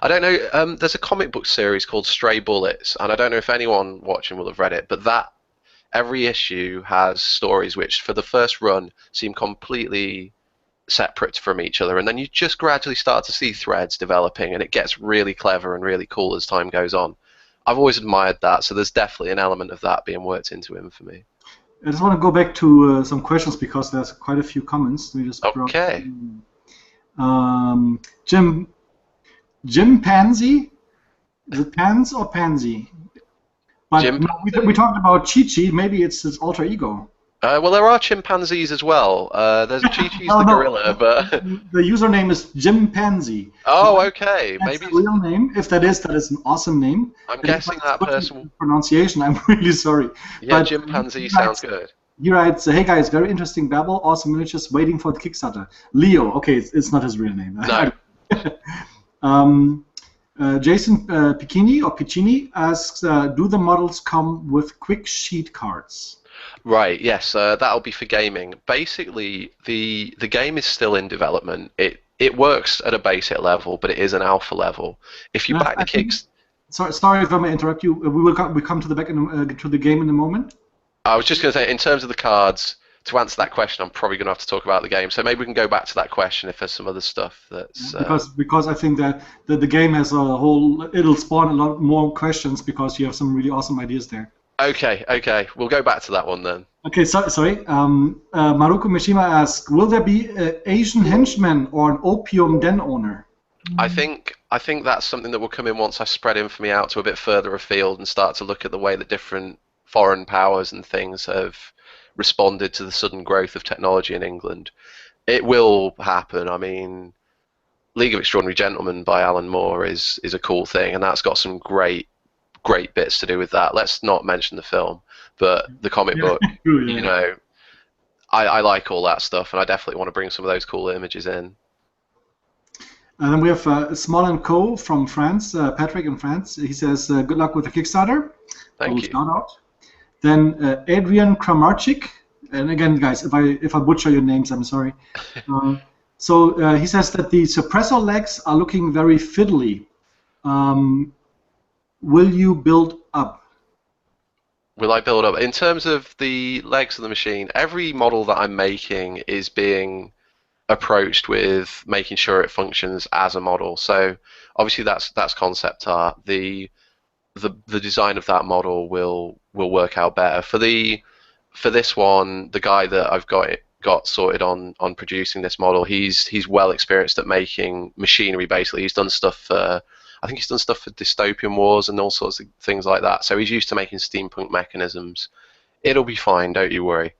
I don't know. There's a comic book series called Stray Bullets, and I don't know if anyone watching will have read it, but that every issue has stories which, for the first run, seem completely separate from each other, and then you just gradually start to see threads developing, and it gets really clever and really cool as time goes on. I've always admired that, so there's definitely an element of that being worked into Infamy. I just want to go back to some questions because there's quite a few comments. We just Okay. Jim Pansy? Is it Pans or Pansy? But we talked about Chi-Chi. Maybe it's his alter ego. Well, there are chimpanzees as well. There's Chi-Chi's the gorilla, but the username is Jim Pansy. Oh, okay. That's Maybe the real name. If that is an awesome name. I'm guessing that person. Pronunciation. I'm really sorry. Yeah, but Jim Pansy sounds good. He writes, "Hey guys, very interesting babble. Awesome miniatures. Waiting for the Kickstarter." Leo. Okay, it's not his real name. No. Jason Piccini asks, "Do the models come with quick sheet cards?" Right, yes, that'll be for gaming. Basically, the game is still in development. It works at a basic level, but it is an alpha level. If you back the kicks... Sorry if I may interrupt you. We come to the game in a moment. I was just going to say, in terms of the cards, to answer that question, I'm probably going to have to talk about the game. So maybe we can go back to that question if there's some other stuff that's... Because I think that the game has a whole... It'll spawn a lot more questions because you have some really awesome ideas there. Okay. We'll go back to that one then. Okay, sorry. Maruko Mishima asks, will there be an Asian henchman or an opium den owner? I think that's something that will come in once I spread Infamy out to a bit further afield and start to look at the way that different foreign powers and things have responded to the sudden growth of technology in England. It will happen. I mean, League of Extraordinary Gentlemen by Alan Moore is a cool thing, and that's got some great bits to do with that. Let's not mention the film, but the comic book, you know, I like all that stuff, and I definitely want to bring some of those cool images in. And then we have Small & Co. from France, Patrick in France. He says, good luck with the Kickstarter. Thank you. Shout out. Then Adrian Kramarczyk, and again, guys, if I butcher your names, I'm sorry. So he says that the suppressor legs are looking very fiddly. Will you build up? Will I build up? In terms of the legs of the machine, every model that I'm making is being approached with making sure it functions as a model. So obviously that's concept art. The design of that model will work out better. For this one, the guy that I've got sorted on producing this model, he's well experienced at making machinery. Basically, he's done stuff for, I think he's done stuff for Dystopian Wars and all sorts of things like that. So he's used to making steampunk mechanisms. It'll be fine, don't you worry.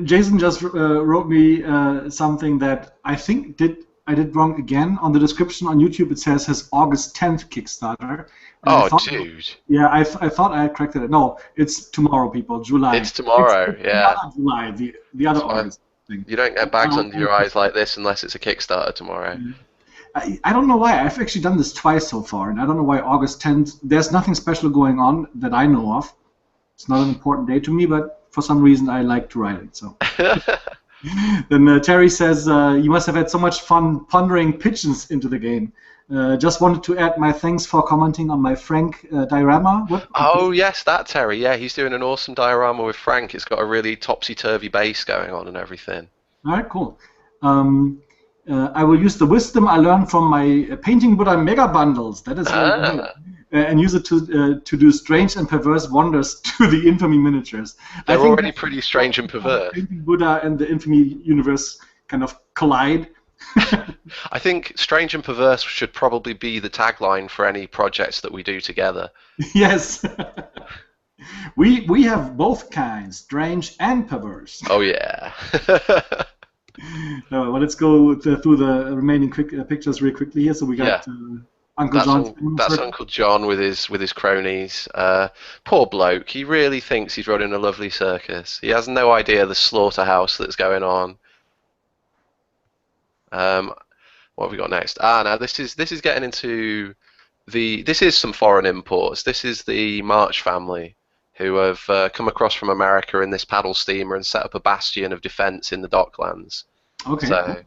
Jason just wrote me something that I think I did wrong again. On the description on YouTube, it says his August 10th Kickstarter. Oh, dude. Yeah, I thought I had corrected it. No, it's tomorrow, people. July. It's tomorrow, it's yeah. July, the other August thing. You don't get bags under your eyes like this unless it's a Kickstarter tomorrow. I don't know why. I've actually done this twice so far, and I don't know why August 10th. There's nothing special going on that I know of. It's not an important day to me, but for some reason I like to write it. So. Then Terry says, you must have had so much fun pondering pigeons into the game. Just wanted to add my thanks for commenting on my Frank diorama. Oh, yes, that Terry. Yeah, he's doing an awesome diorama with Frank. It's got a really topsy-turvy base going on and everything. All right, cool. I will use the wisdom I learned from my Painting Buddha mega bundles. That is very good. And use it to do strange and perverse wonders to the Infamy miniatures. They're already pretty strange and perverse. Painting Buddha and the Infamy universe kind of collide, I think strange and perverse should probably be the tagline for any projects that we do together. Yes. We have both kinds, strange and perverse. Oh yeah. Well, let's go through the remaining quick pictures real quickly here. So we Yeah. got Uncle John's That's Uncle John with his cronies. Poor bloke. He really thinks he's running a lovely circus. He has no idea the slaughterhouse that's going on. What have we got next? Now this is getting into this is some foreign imports. This is the March family who have come across from America in this paddle steamer and set up a bastion of defense in the docklands. Okay. So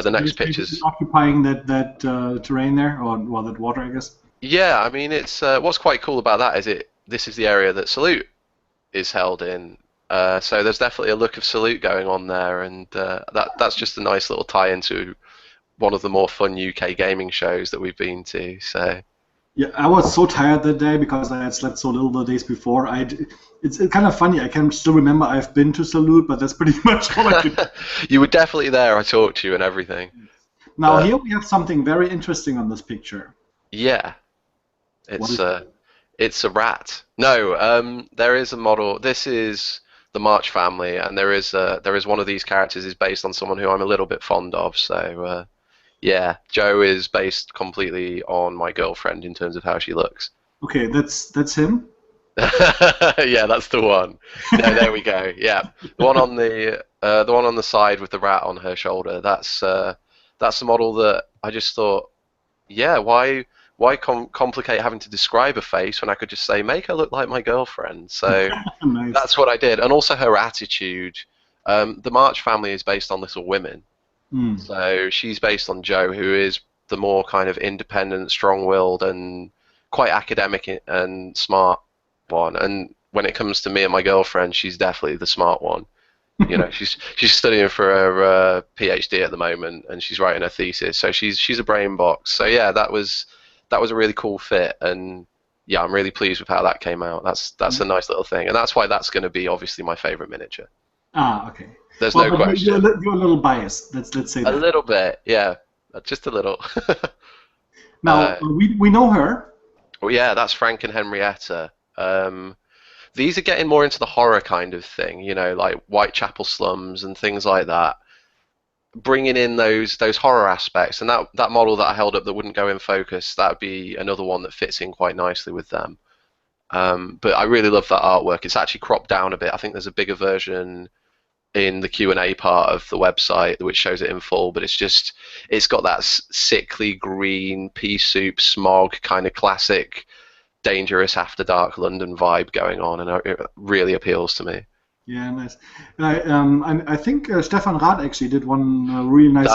the next picture's occupying that terrain there, or well, that water, I guess. yeah. I mean, it's what's quite cool about that is this is the area that Salute is held in. So there's definitely a look of Salute going on there, and that's just a nice little tie into one of the more fun UK gaming shows that we've been to. So yeah, I was so tired that day because I had slept so little the days before. It's kind of funny. I can still remember I've been to Salute, but that's pretty much all I can. You were definitely there. I talked to you and everything. Now here we have something very interesting on this picture. Yeah, it's a rat. No, there is a model. This is the March family, and there is one of these characters is based on someone who I'm a little bit fond of. So yeah, Jo is based completely on my girlfriend in terms of how she looks. Okay, that's him. Yeah, that's the one. No, there we go. Yeah, the one on the side with the rat on her shoulder. That's the model that I just thought, yeah, why complicate having to describe a face when I could just say make her look like my girlfriend? So Nice. that's what I did, and also her attitude. The March family is based on Little Women, so she's based on Jo, who is the more kind of independent, strong-willed, and quite academic and smart one. And when it comes to me and my girlfriend, she's definitely the smart one. You know, she's studying for her PhD at the moment, and she's writing her thesis. So she's a brain box. So yeah, that was a really cool fit, and yeah, I'm really pleased with how that came out. That's a nice little thing, and that's why that's going to be obviously my favorite miniature. Ah, okay. There's no question. You're a little biased. Let's say that. A little bit, yeah, just a little. Now we know her. Well, yeah, that's Frank and Henrietta. These are getting more into the horror kind of thing, you know, like Whitechapel slums and things like that. Bringing in those horror aspects, and that model that I held up that wouldn't go in focus, that would be another one that fits in quite nicely with them. But I really love that artwork. It's actually cropped down a bit. I think there's a bigger version in the Q&A part of the website which shows it in full, but it's got that sickly green pea soup smog kind of classic dangerous after dark London vibe going on, and it really appeals to me. Yeah, nice. I think Stefan Rath actually did one really nice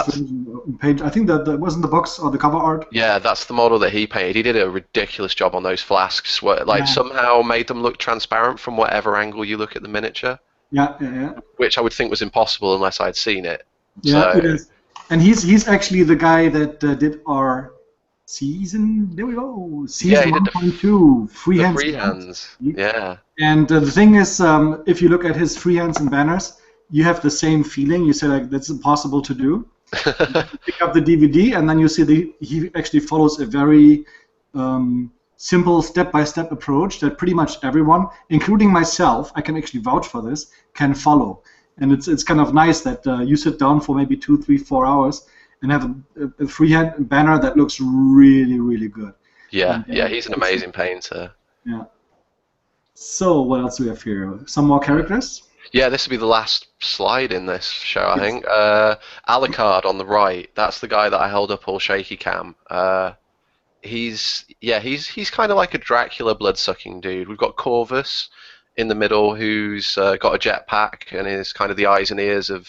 paint. I think that wasn't the box or the cover art. Yeah, that's the model that he painted. He did a ridiculous job on those flasks, somehow made them look transparent from whatever angle you look at the miniature. Yeah. Which I would think was impossible unless I'd seen it. Yeah, it is. And he's actually the guy that did our season. There we go. Season 1.2 freehands. Yeah. And the thing is, if you look at his freehands and banners, you have the same feeling. You say like that's impossible to do. You pick up the DVD, and then you see he actually follows a very simple step-by-step approach that pretty much everyone, including myself, I can actually vouch for this, can follow. And it's kind of nice that you sit down for maybe 2, 3, 4 hours and have a freehand banner that looks really, really good. Yeah, he's an amazing painter. Yeah. So what else do we have here? Some more characters? Yeah, this will be the last slide in this show, I think. Alucard on the right, that's the guy that I held up all shaky cam. He's kind of like a Dracula blood-sucking dude. We've got Corvus in the middle, who's got a jetpack and is kind of the eyes and ears of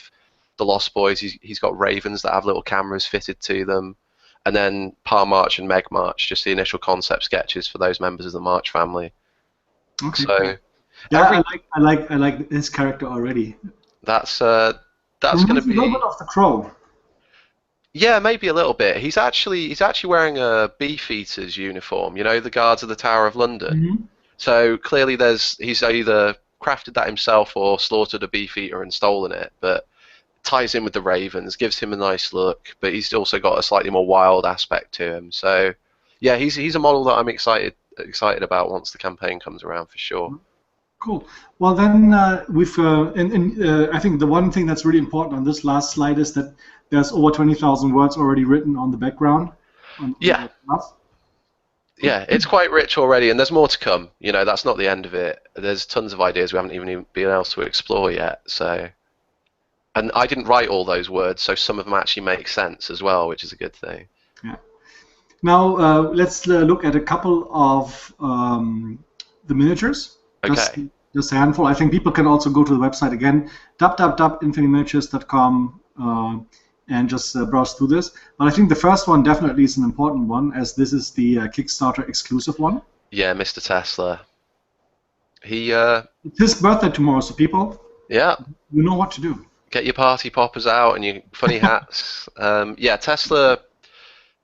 the Lost Boys. He's got ravens that have little cameras fitted to them, and then Pa March and Meg March, just the initial concept sketches for those members of the March family. Okay. So yeah, I like his character already. That's going to be a little bit of the Crow. Yeah, maybe a little bit. He's actually wearing a Beefeater's uniform. You know, the guards of the Tower of London. Mm-hmm. So clearly, he's either crafted that himself or slaughtered a Beefeater and stolen it. But ties in with the Ravens, gives him a nice look, but he's also got a slightly more wild aspect to him. So, yeah, he's a model that I'm excited about once the campaign comes around for sure. Cool. Well, then I think the one thing that's really important on this last slide is that there's over 20,000 words already written on the background. Yeah. Yeah, it's quite rich already, and there's more to come. You know, that's not the end of it. There's tons of ideas we haven't even been able to explore yet. So, and I didn't write all those words, so some of them actually make sense as well, which is a good thing. Yeah. Now let's look at a couple of the miniatures. Okay. Just a handful. I think people can also go to the website again, www.infamyminiatures.com, and just browse through this. But I think the first one definitely is an important one, as this is the Kickstarter exclusive one. Yeah, Mr. Tesla. It's his birthday tomorrow, so people, yeah, you know what to do. Get your party poppers out and your funny hats. Yeah, Tesla.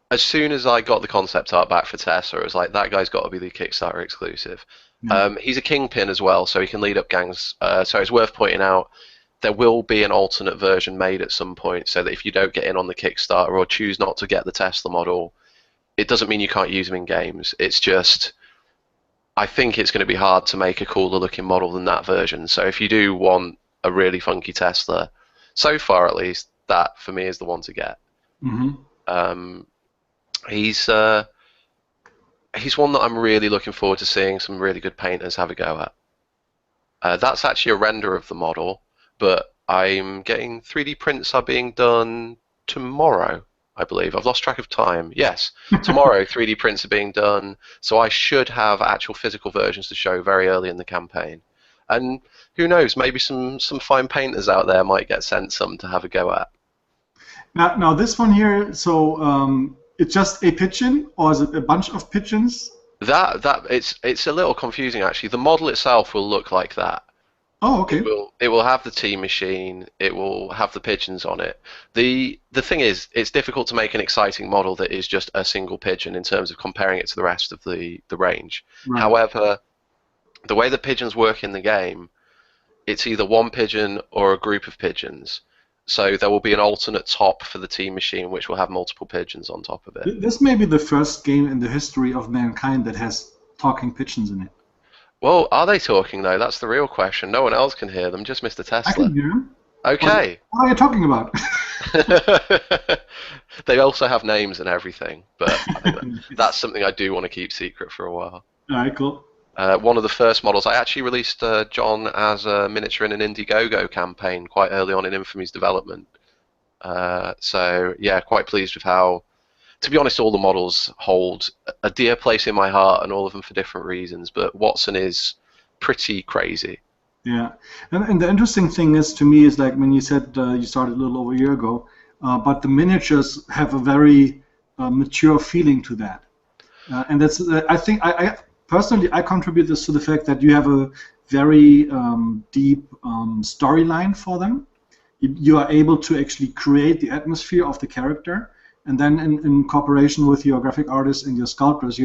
As soon as I got the concept art back for Tesla, it was like, that guy's got to be the Kickstarter exclusive. He's a kingpin as well, so he can lead up gangs. So it's worth pointing out there will be an alternate version made at some point, so that if you don't get in on the Kickstarter or choose not to get the Tesla model, it doesn't mean you can't use them in games. It's just, I think it's going to be hard to make a cooler looking model than that version. So if you do want a really funky Tesla, so far at least, that for me is the one to get. Mm-hmm. He's one that I'm really looking forward to seeing some really good painters have a go at. That's actually a render of the model, but I'm getting 3D prints are being done tomorrow, I believe. I've lost track of time. Yes, tomorrow 3D prints are being done, so I should have actual physical versions to show very early in the campaign. And who knows, maybe some fine painters out there might get sent some to have a go at. Now this one here, so it's just a pigeon, or is it a bunch of pigeons? It's a little confusing actually. The model itself will look like that. Oh, okay. It will have the tea machine. It will have the pigeons on it. The thing is, it's difficult to make an exciting model that is just a single pigeon in terms of comparing it to the rest of the range. Right. However, the way the pigeons work in the game, it's either one pigeon or a group of pigeons. So there will be an alternate top for the tea machine, which will have multiple pigeons on top of it. This may be the first game in the history of mankind that has talking pigeons in it. Well, are they talking, though? That's the real question. No one else can hear them, just Mr. Tesla. I can hear them. Okay. What are you talking about? They also have names and everything, but I think that's something I do want to keep secret for a while. All right, cool. One of the first models, I actually released John as a miniature in an Indiegogo campaign quite early on in Infamy's development. So, yeah, quite pleased with how, to be honest, all the models hold a dear place in my heart, and all of them for different reasons, but Watson is pretty crazy. Yeah, and the interesting thing is, to me, is like when you said you started a little over a year ago, but the miniatures have a very mature feeling to that. And that's, I think, personally, I contribute this to the fact that you have a very deep storyline for them. You are able to actually create the atmosphere of the character, and then in cooperation with your graphic artists and your sculptors,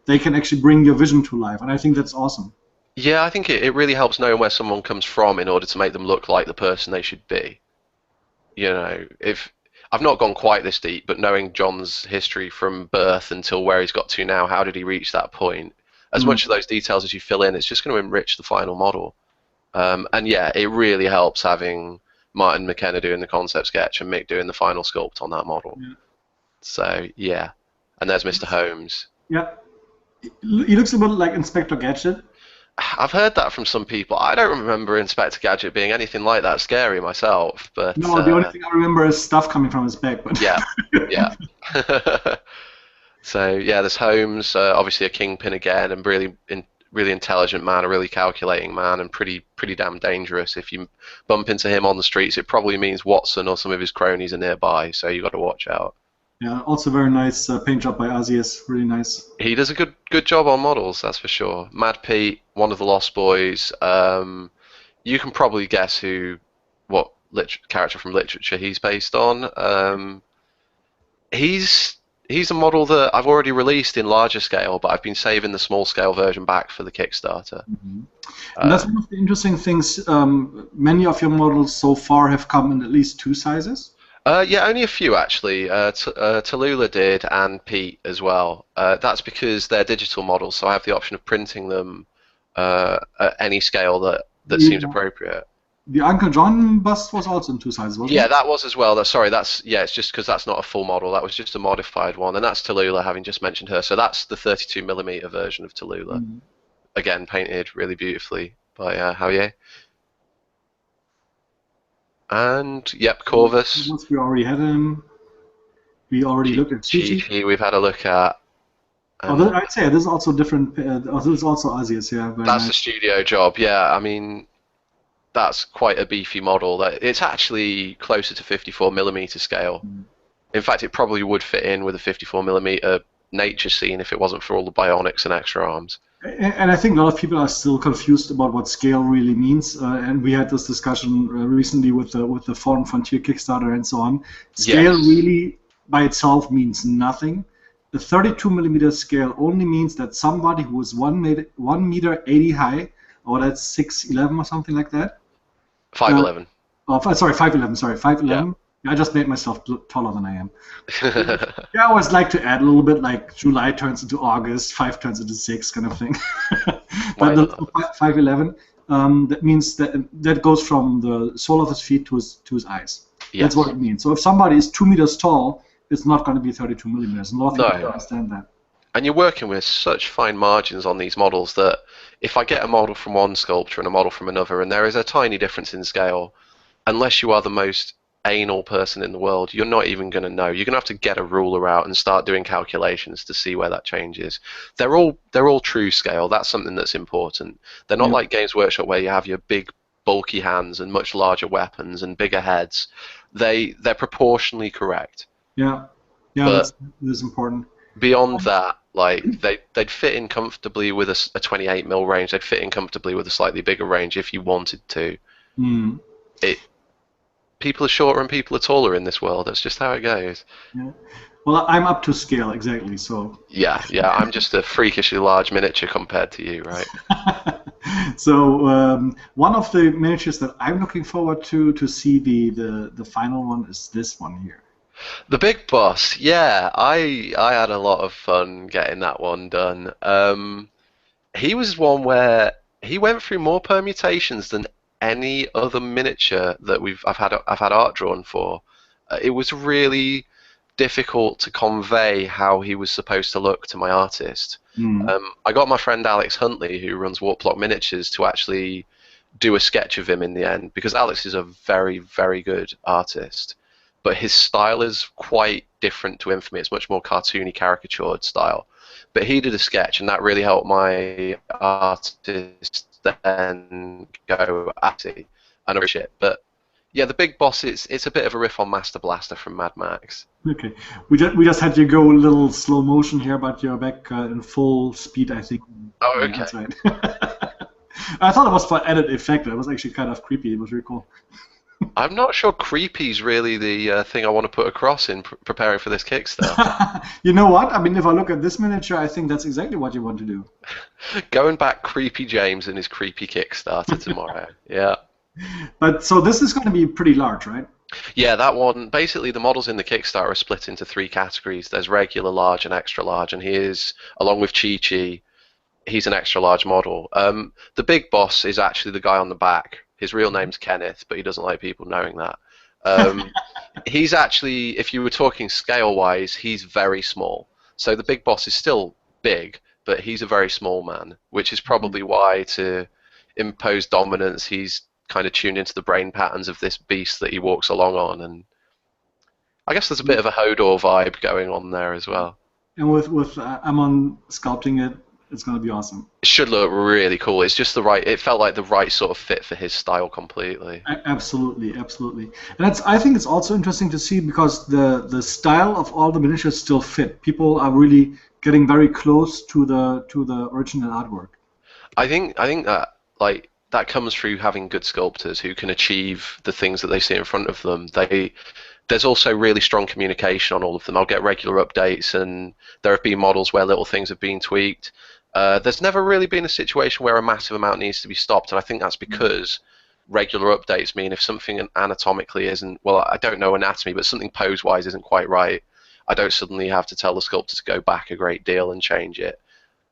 they can actually bring your vision to life, and I think that's awesome. Yeah, I think it really helps knowing where someone comes from in order to make them look like the person they should be. You know, if I've not gone quite this deep, but knowing John's history from birth until where he's got to now, how did he reach that point? As much of those details as you fill in, it's just going to enrich the final model. And yeah, it really helps having Martin McKenna doing the concept sketch and Mick doing the final sculpt on that model. Yeah. So yeah, and there's Mr. Holmes. Yeah, he looks a bit like Inspector Gadget. I've heard that from some people. I don't remember Inspector Gadget being anything like that scary myself. But no, the only thing I remember is stuff coming from his back. But yeah, yeah. So yeah, there's Holmes, obviously a kingpin again, and really intelligent man, a really calculating man, and pretty damn dangerous. If you bump into him on the streets, it probably means Watson or some of his cronies are nearby, so you got to watch out. Yeah, also very nice paint job by Azias, really nice. He does a good job on models, that's for sure. Mad Pete, one of the Lost Boys. You can probably guess character from literature he's based on. He's He's a model that I've already released in larger scale, but I've been saving the small scale version back for the Kickstarter. Mhm. And that's one of the interesting things. Many of your models so far have come in at least two sizes. Yeah, only a few actually. Tallulah did, and Pete as well. That's because they're digital models, so I have the option of printing them at any scale that seems The, appropriate. the Uncle John bust was also in two sizes, wasn't Yeah, it? that was as well. Sorry, that's yeah. It's just because that's not a full model. That was just a modified one, and that's Tallulah, having just mentioned her. So that's the 32 mm version of Tallulah. Mhm. Again, painted really beautifully by Javier. And yep, Corvus, Once we already had him, we already looked at Chi. Chi, we've had a look at, Although and I'd say this is also different. This is also Asia's, yeah, very that's a nice. studio job. Yeah, I mean that's quite a beefy model. That it's actually closer to 54 mm scale. Mm. In fact, it probably would fit in with a 54 mm nature scene if it wasn't for all the bionics and extra arms. And I think a lot of people are still confused about what scale really means. And we had this discussion recently with the Fallen Frontier Kickstarter and so on. Scale Yes. really by itself means nothing. The 32 mm scale only means that somebody who is 1 meter 80 high, or that's 6'11" or something like that. 5'11". Sorry, 5'11". Sorry, Yeah. 5'11". I just made myself look taller than I am. Yeah, I always like to add a little bit, like July turns into August, 5 turns into 6, kind of thing. Why But the not? 5'11", that means that goes from the sole of his feet to his eyes. That's Yes. what it means. So if somebody is 2 meters tall, it's not going to be 32 mm. A lot of people don't No. understand that. And you're working with such fine margins on these models that if I get a model from one sculptor and a model from another, and there is a tiny difference in scale, unless you are the most anal person in the world, you're not even going to know. You're going to have to get a ruler out and start doing calculations to see where that changes. They're all true scale. That's something that's important. They're not Yeah, like Games Workshop where you have your big bulky hands and much larger weapons and bigger heads. They're proportionally correct. yeah, yeah. But That's important. beyond that, like they'd fit in comfortably with a 28 mm range. They'd fit in comfortably with a slightly bigger range if you wanted to. Mm. It People are shorter and people are taller in this world. That's just how it goes. Yeah. Well, I'm up to scale exactly, so. Yeah, yeah. I'm just a freakishly large miniature compared to you, right? So one of the miniatures that I'm looking forward to see the final one is this one here. The Big Boss. Yeah, I had a lot of fun getting that one done. He was one where he went through more permutations than any other miniature that I've had art drawn for. It was really difficult to convey how he was supposed to look to my artist. Mm. I got my friend Alex Huntley, who runs Warp Block Miniatures, to actually do a sketch of him in the end, because Alex is a very, very good artist, but his style is quite different to Infamy. It's much more cartoony, caricatured style. But he did a sketch, and that really helped my artist then go at it and appreciate it. But yeah, the Big Boss, it's a bit of a riff on Master Blaster from Mad Max. Okay, we just had you go a little slow motion here, but you're back in full speed, I think. Oh, Yeah, okay. that's right. I thought it was for added effect. It was actually kind of creepy. It was really cool. I'm not sure creepy's really the thing I want to put across in preparing for this Kickstarter. You know what? I mean, if I look at this miniature, I think that's exactly what you want to do. Going back creepy James and his creepy Kickstarter tomorrow. Yeah. But so this is going to be pretty large, right? Yeah, that one, basically the models in the Kickstarter are split into three categories. There's regular large and extra large, and he is, along with Chi Chi, he's an extra large model. The Big Boss is actually the guy on the back. His real name's Kenneth, but he doesn't like people knowing that. He's actually, if you were talking scale-wise, he's very small. So the Big Boss is still big, but he's a very small man, which is probably why, to impose dominance, he's kind of tuned into the brain patterns of this beast that he walks along on. And I guess there's a bit of a Hodor vibe going on there as well. And with Amon sculpting it, it's going to be awesome. It should look really cool. It's just it felt like the right sort of fit for his style completely. Absolutely, absolutely. And I think it's also interesting to see because the style of all the miniatures still fit. People are really getting very close to the original artwork. I think that that comes through having good sculptors who can achieve the things that they see in front of them. there's also really strong communication on all of them. I'll get regular updates, and there have been models where little things have been tweaked. There's never really been a situation where a massive amount needs to be stopped, and I think that's because regular updates mean if something anatomically isn't, well, I don't know anatomy, but something pose-wise isn't quite right, I don't suddenly have to tell the sculptor to go back a great deal and change it.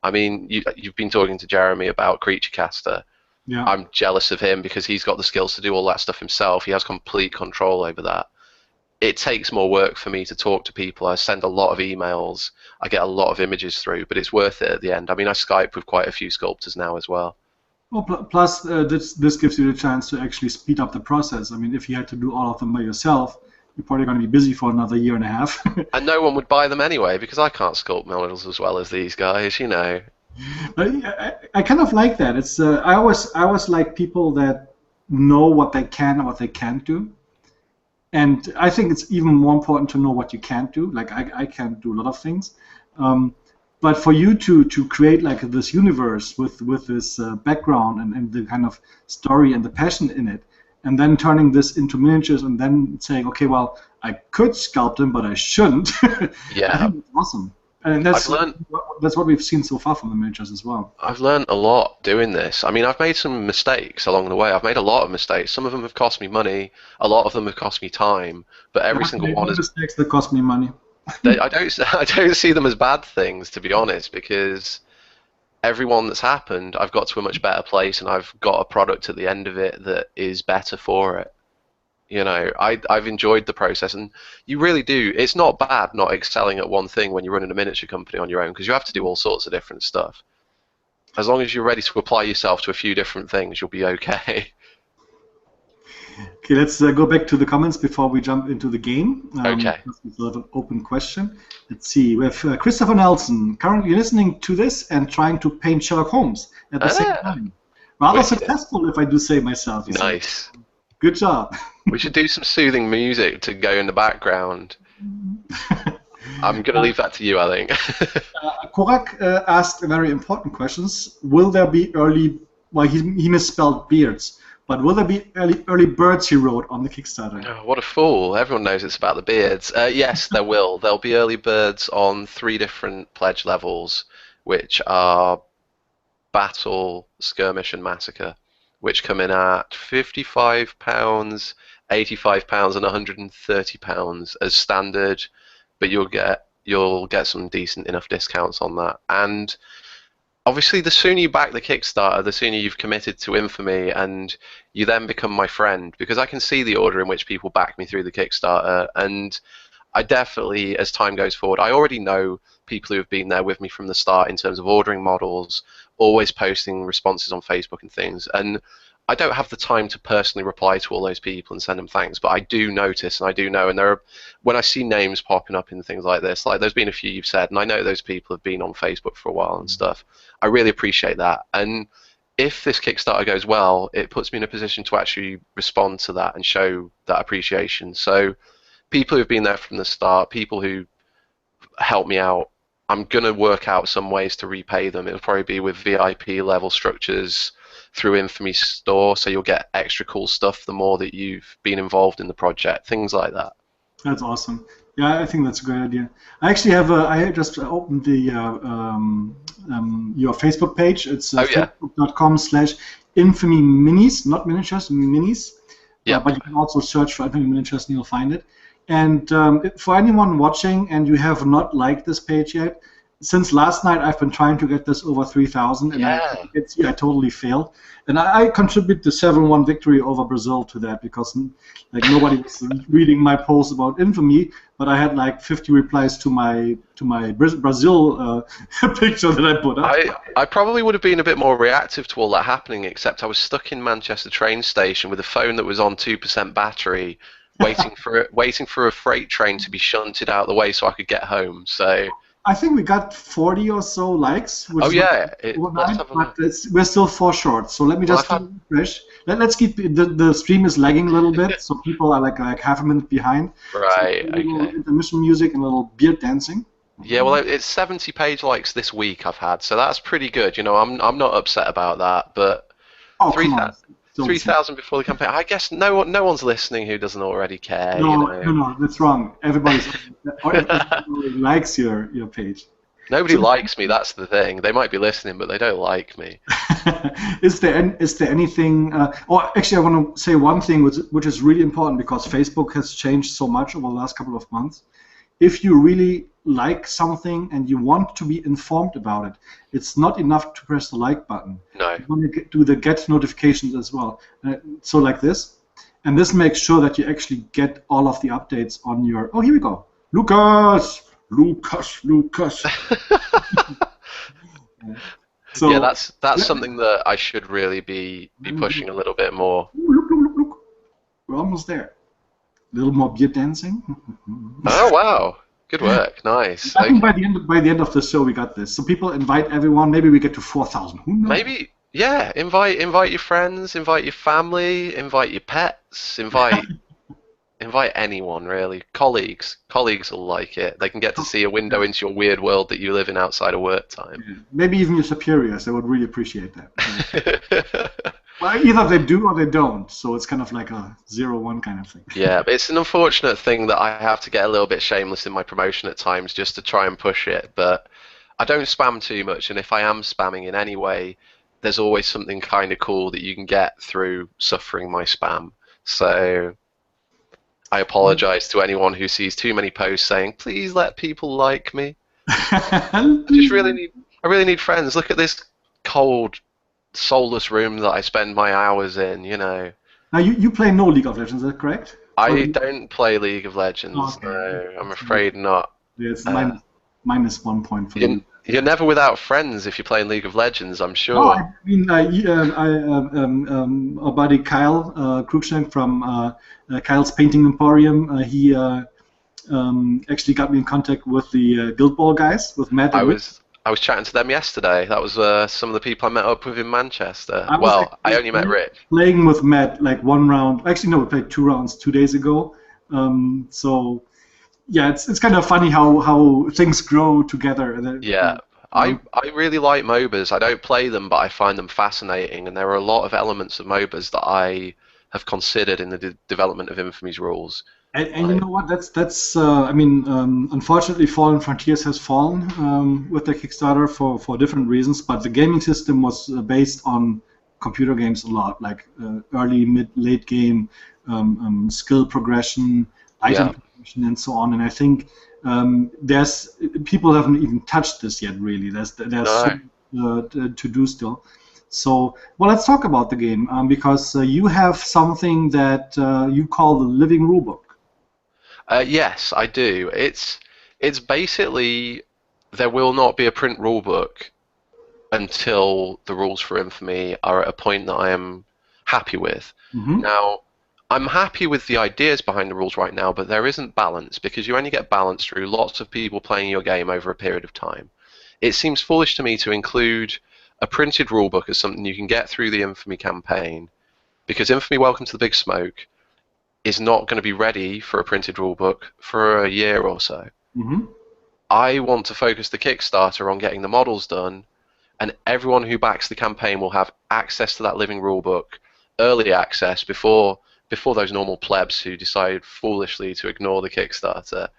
I mean, you've been talking to Jeremy about Creature Caster. Yeah. I'm jealous of him because he's got the skills to do all that stuff himself. He has complete control over that. It takes more work for me to talk to people. I send a lot of emails. I get a lot of images through, but it's worth it at the end. I mean, I Skype with quite a few sculptors now as well. Well, plus this gives you the chance to actually speed up the process. I mean, if you had to do all of them by yourself, you're probably going to be busy for another year and a half. And no one would buy them anyway because I can't sculpt models as well as these guys, you know. But I kind of like that. It's I always like people that know what they can and what they can't do. And I think it's even more important to know what you can't do. Like I can't do a lot of things. But for you to create like this universe with this background and the kind of story and the passion in it, and then turning this into miniatures and then saying, okay, well, I could sculpt them, but I shouldn't. Yeah. I think it's awesome. And that's what we've seen so far from the miniatures as well. I've learned a lot doing this. I mean, I've made some mistakes along the way. I've made a lot of mistakes. Some of them have cost me money. A lot of them have cost me time. But every single one is mistakes that cost me money. I don't see them as bad things, to be honest, because every one that's happened, I've got to a much better place, and I've got a product at the end of it that is better for it. You know, I've enjoyed the process, and you really do. It's not bad not excelling at one thing when you're running a miniature company on your own, because you have to do all sorts of different stuff. As long as you're ready to apply yourself to a few different things, you'll be okay. Okay, let's go back to the comments before we jump into the game. Okay. We still have an open question. Let's see. We have Christopher Nelson, currently listening to this and trying to paint Sherlock Holmes at the same time. Rather successful, if I do say myself. Nice. Good job. We should do some soothing music to go in the background. I'm going to leave that to you, I think. Korak asked a very important questions. Will there be early, well, he misspelled beards, but will there be early birds he wrote on the Kickstarter? Oh, what a fool. Everyone knows it's about the beards. Yes, there will. There'll be early birds on 3 different pledge levels, which are Battle, Skirmish, and Massacre, which come in at £55, £85, and £130 as standard, but you'll get some decent enough discounts on that. And obviously, the sooner you back the Kickstarter, the sooner you've committed to Infamy, and you then become my friend, because I can see the order in which people back me through the Kickstarter, and I definitely, as time goes forward, I already know people who have been there with me from the start in terms of ordering models, always posting responses on Facebook and things, and I don't have the time to personally reply to all those people and send them thanks, but I do notice and I do know, and when I see names popping up in things like this, like there's been a few you've said, and I know those people have been on Facebook for a while and stuff. I really appreciate that, and if this Kickstarter goes well, it puts me in a position to actually respond to that and show that appreciation. So people who've been there from the start, people who help me out, I'm going to work out some ways to repay them. It'll probably be with VIP level structures through Infamy Store, so you'll get extra cool stuff the more that you've been involved in the project, things like that. That's awesome. Yeah, I think that's a great idea. I actually have I just opened the your Facebook page. It's facebook.com/Infamy Minis, not miniatures, minis. Yeah. But you can also search for Infamy Miniatures and you'll find it. And for anyone watching and you have not liked this page yet, since last night I've been trying to get this over 3,000, and I totally failed. And I contribute the 7-1 victory over Brazil to that, because like nobody was reading my post about Infamy, but I had like 50 replies to my Brazil picture that I put up. I probably would have been a bit more reactive to all that happening, except I was stuck in Manchester train station with a phone that was on 2% battery, waiting for a freight train to be shunted out of the way so I could get home. So I think we got 40 or so likes. Let's have a look. We're still 4 short, so let me just refresh. Let's keep the stream is lagging a little bit, so people are like half a minute behind. Right. So a little intermission music and a little beard dancing. Yeah, well, it's 70 page likes this week I've had, so that's pretty good. You know, I'm not upset about that, but 3,000. Don't say. 3,000 before the campaign. I guess no one's listening who doesn't already care, you No, know. no, no, that's wrong. Everybody likes your page. Nobody So, likes me, that's the thing. They might be listening, but they don't like me. is there anything? Or actually, I want to say one thing which is really important because Facebook has changed so much over the last couple of months. If you really like something and you want to be informed about it, it's not enough to press the like button. No. You want to do the get notifications as well. So like this, and this makes sure that you actually get all of the updates on your. Oh, here we go, Lucas. So yeah, that's something that I should really be pushing a little bit more. Look. We're almost there. A little more beer dancing. Oh wow, good work, nice. I think by the end of the show we got this. So people invite everyone. Maybe we get to 4,000. Who knows? Maybe, yeah. Invite your friends, invite your family, invite your pets, invite anyone really. Colleagues will like it. They can get to see a window into your weird world that you live in outside of work time. Yeah. Maybe even your superiors. They would really appreciate that. Well, either they do or they don't, so it's kind of like a 0-1 kind of thing. Yeah, but it's an unfortunate thing that I have to get a little bit shameless in my promotion at times just to try and push it, but I don't spam too much, and if I am spamming in any way, there's always something kind of cool that you can get through suffering my spam. So I apologize to anyone who sees too many posts saying, please let people like me. I really need friends. Look at this cold, soulless room that I spend my hours in, you know. Now, you play no League of Legends, is that correct? I don't play League of Legends, okay. No, I'm afraid not. Yeah, it's minus 1 point for you. You're never without friends if you're playing League of Legends, I'm sure. Oh, I mean, our buddy Kyle Cruikshank from Kyle's Painting Emporium, he actually got me in contact with the Guild Ball guys, with Matt and Rick. I was chatting to them yesterday. That was some of the people I met up with in Manchester. I only met Rick. Playing with Matt like 1 round. Actually, no, we played 2 rounds 2 days ago. So, yeah, it's kind of funny how things grow together. Yeah, I really like MOBAs. I don't play them, but I find them fascinating, and there are a lot of elements of MOBAs that I have considered in the development of Infamy's rules. And you know what? That's I mean, unfortunately, Fallen Frontiers has fallen with the Kickstarter for different reasons. But the gaming system was based on computer games a lot, like early, mid, late game, skill progression, item progression, and so on. And I think there's people haven't even touched this yet. Really, there's so to do still. So, well, let's talk about the game because you have something that you call the living rulebook. Yes, I do. It's basically there will not be a print rulebook until the rules for Infamy are at a point that I am happy with. Mm-hmm. Now, I'm happy with the ideas behind the rules right now, but there isn't balance because you only get balance through lots of people playing your game over a period of time. It seems foolish to me to include a printed rulebook as something you can get through the Infamy campaign because Infamy Welcome to the Big Smoke is not going to be ready for a printed rulebook for a year or so. Mm-hmm. I want to focus the Kickstarter on getting the models done, and everyone who backs the campaign will have access to that living rulebook, early access before those normal plebs who decide foolishly to ignore the Kickstarter.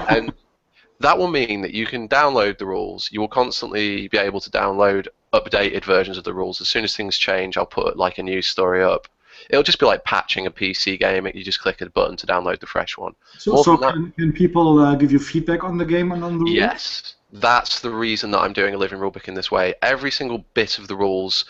And that will mean that you can download the rules. You will constantly be able to download updated versions of the rules. As soon as things change, I'll put like a new story up. It'll just be like patching a PC game. You just click a button to download the fresh one. So can people give you feedback on the game and on the rules? Yes, that's the reason that I'm doing a living rulebook in this way. Every single bit of the rules,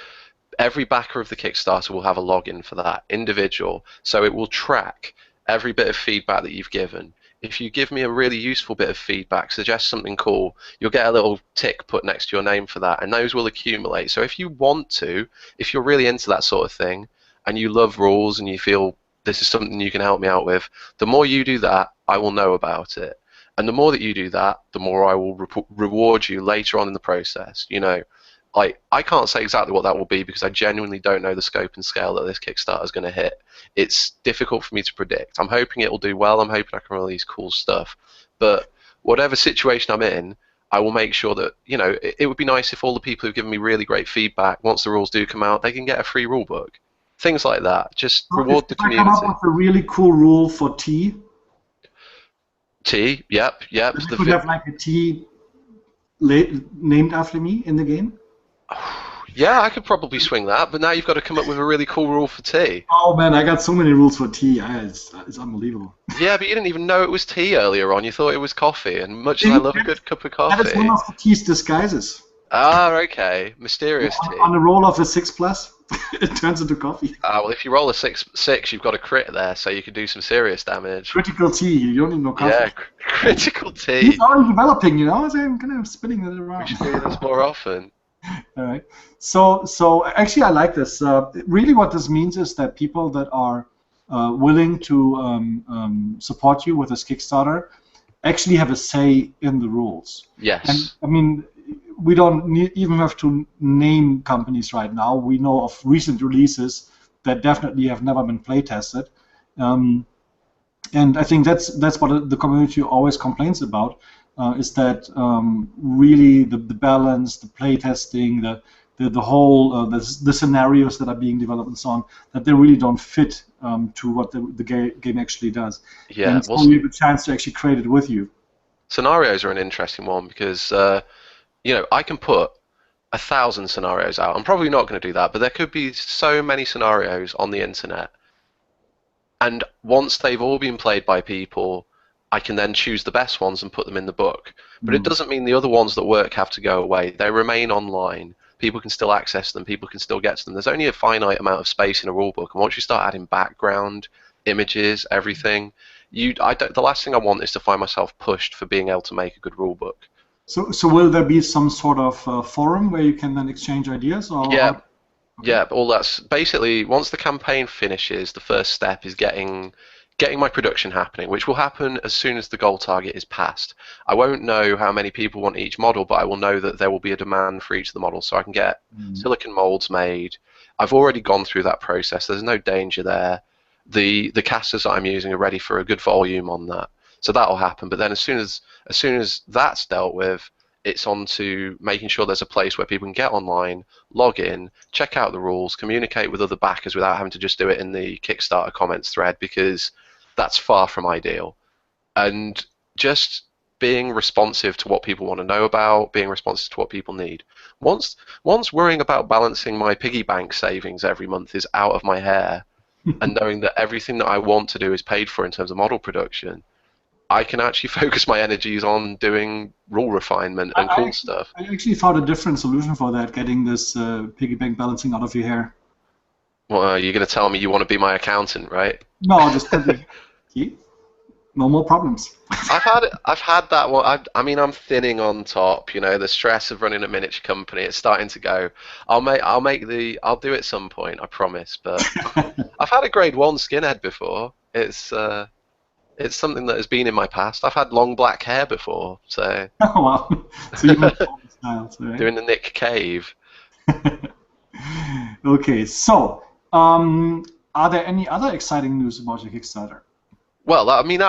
every backer of the Kickstarter will have a login for that, individual. So it will track every bit of feedback that you've given. If you give me a really useful bit of feedback, suggest something cool, you'll get a little tick put next to your name for that, and those will accumulate. So if you want to, if you're really into that sort of thing, and you love rules and you feel this is something you can help me out with, the more you do that, I will know about it. And the more that you do that, the more I will reward you later on in the process. You know, like I can't say exactly what that will be because I genuinely don't know the scope and scale that this Kickstarter is going to hit. It's difficult for me to predict. I'm hoping it will do well. I'm hoping I can release cool stuff. But whatever situation I'm in, I will make sure that, you know, it would be nice if all the people who've given me really great feedback, once the rules do come out, they can get a free rule book. Things like that. Just So reward the if I come up community. with a really cool rule for tea, T, yep. then I could have like a tea named after me in the game. Yeah, I could probably swing that, but now you've got to come up with a really cool rule for tea. Oh man, I got so many rules for tea. It's unbelievable. Yeah, but you didn't even know it was tea earlier on. You thought it was coffee, and much as I See, love a good cup of that is one coffee. of the tea's disguises. Ah, okay. Mysterious tea. On a roll of a 6+, it turns into coffee. Ah, well, if you roll a 6/6, you've got a crit there, so you can do some serious damage. Critical tea. You don't need no coffee. Yeah, critical tea. He's already developing, you know. So I'm kind of spinning it We around. should do this more often. All right. So actually, I like this. Really, what this means is that people that are willing to support you with this Kickstarter actually have a say in the rules. Yes. And I mean, we don't even have to name companies right now. We know of recent releases that definitely have never been play tested. And I think that's what the community always complains about, is that really the balance, the play testing, the whole the scenarios that are being developed and so on, that they really don't fit to what the game actually does. Yeah. And so you have a chance to actually create it with you. Scenarios are an interesting one because you know, I can put 1,000 scenarios out. I'm probably not going to do that, but there could be so many scenarios on the internet. And once they've all been played by people, I can then choose the best ones and put them in the book. But it doesn't mean the other ones that work have to go away. They remain online. People can still access them. People can still get to them. There's only a finite amount of space in a rulebook, and once you start adding background, images, everything, the last thing I want is to find myself pushed for being able to make a good rulebook. So will there be some sort of forum where you can then exchange ideas? Or Yeah. okay. Yeah, all that's basically once the campaign finishes, the first step is getting my production happening, which will happen as soon as the goal target is passed. I won't know how many people want each model, but I will know that there will be a demand for each of the models, so I can get silicon molds made. I've already gone through that process. There's no danger there. The casters that I'm using are ready for a good volume on that, so that'll happen. But then as soon as that's dealt with, it's on to making sure there's a place where people can get online, log in, check out the rules, communicate with other backers without having to just do it in the Kickstarter comments thread, because that's far from ideal. And just being responsive to what people want to know about, being responsive to what people need. Once worrying about balancing my piggy bank savings every month is out of my hair, and knowing that everything that I want to do is paid for in terms of model production, I can actually focus my energies on doing rule refinement and cool stuff. I actually found a different solution for that, getting this piggy bank balancing out of your hair. Well, you're going to tell me you want to be my accountant, right? No, just no more problems. I've had that one. I mean, I'm thinning on top. You know, the stress of running a miniature company. It's starting to go. I'll do it some point. I promise. But I've had a grade 1 skinhead before. It's something that has been in my past. I've had long black hair before, so. Oh wow! So you have all the styles, right? Doing the Nick Cave. Okay, so are there any other exciting news about your Kickstarter? Well, I mean,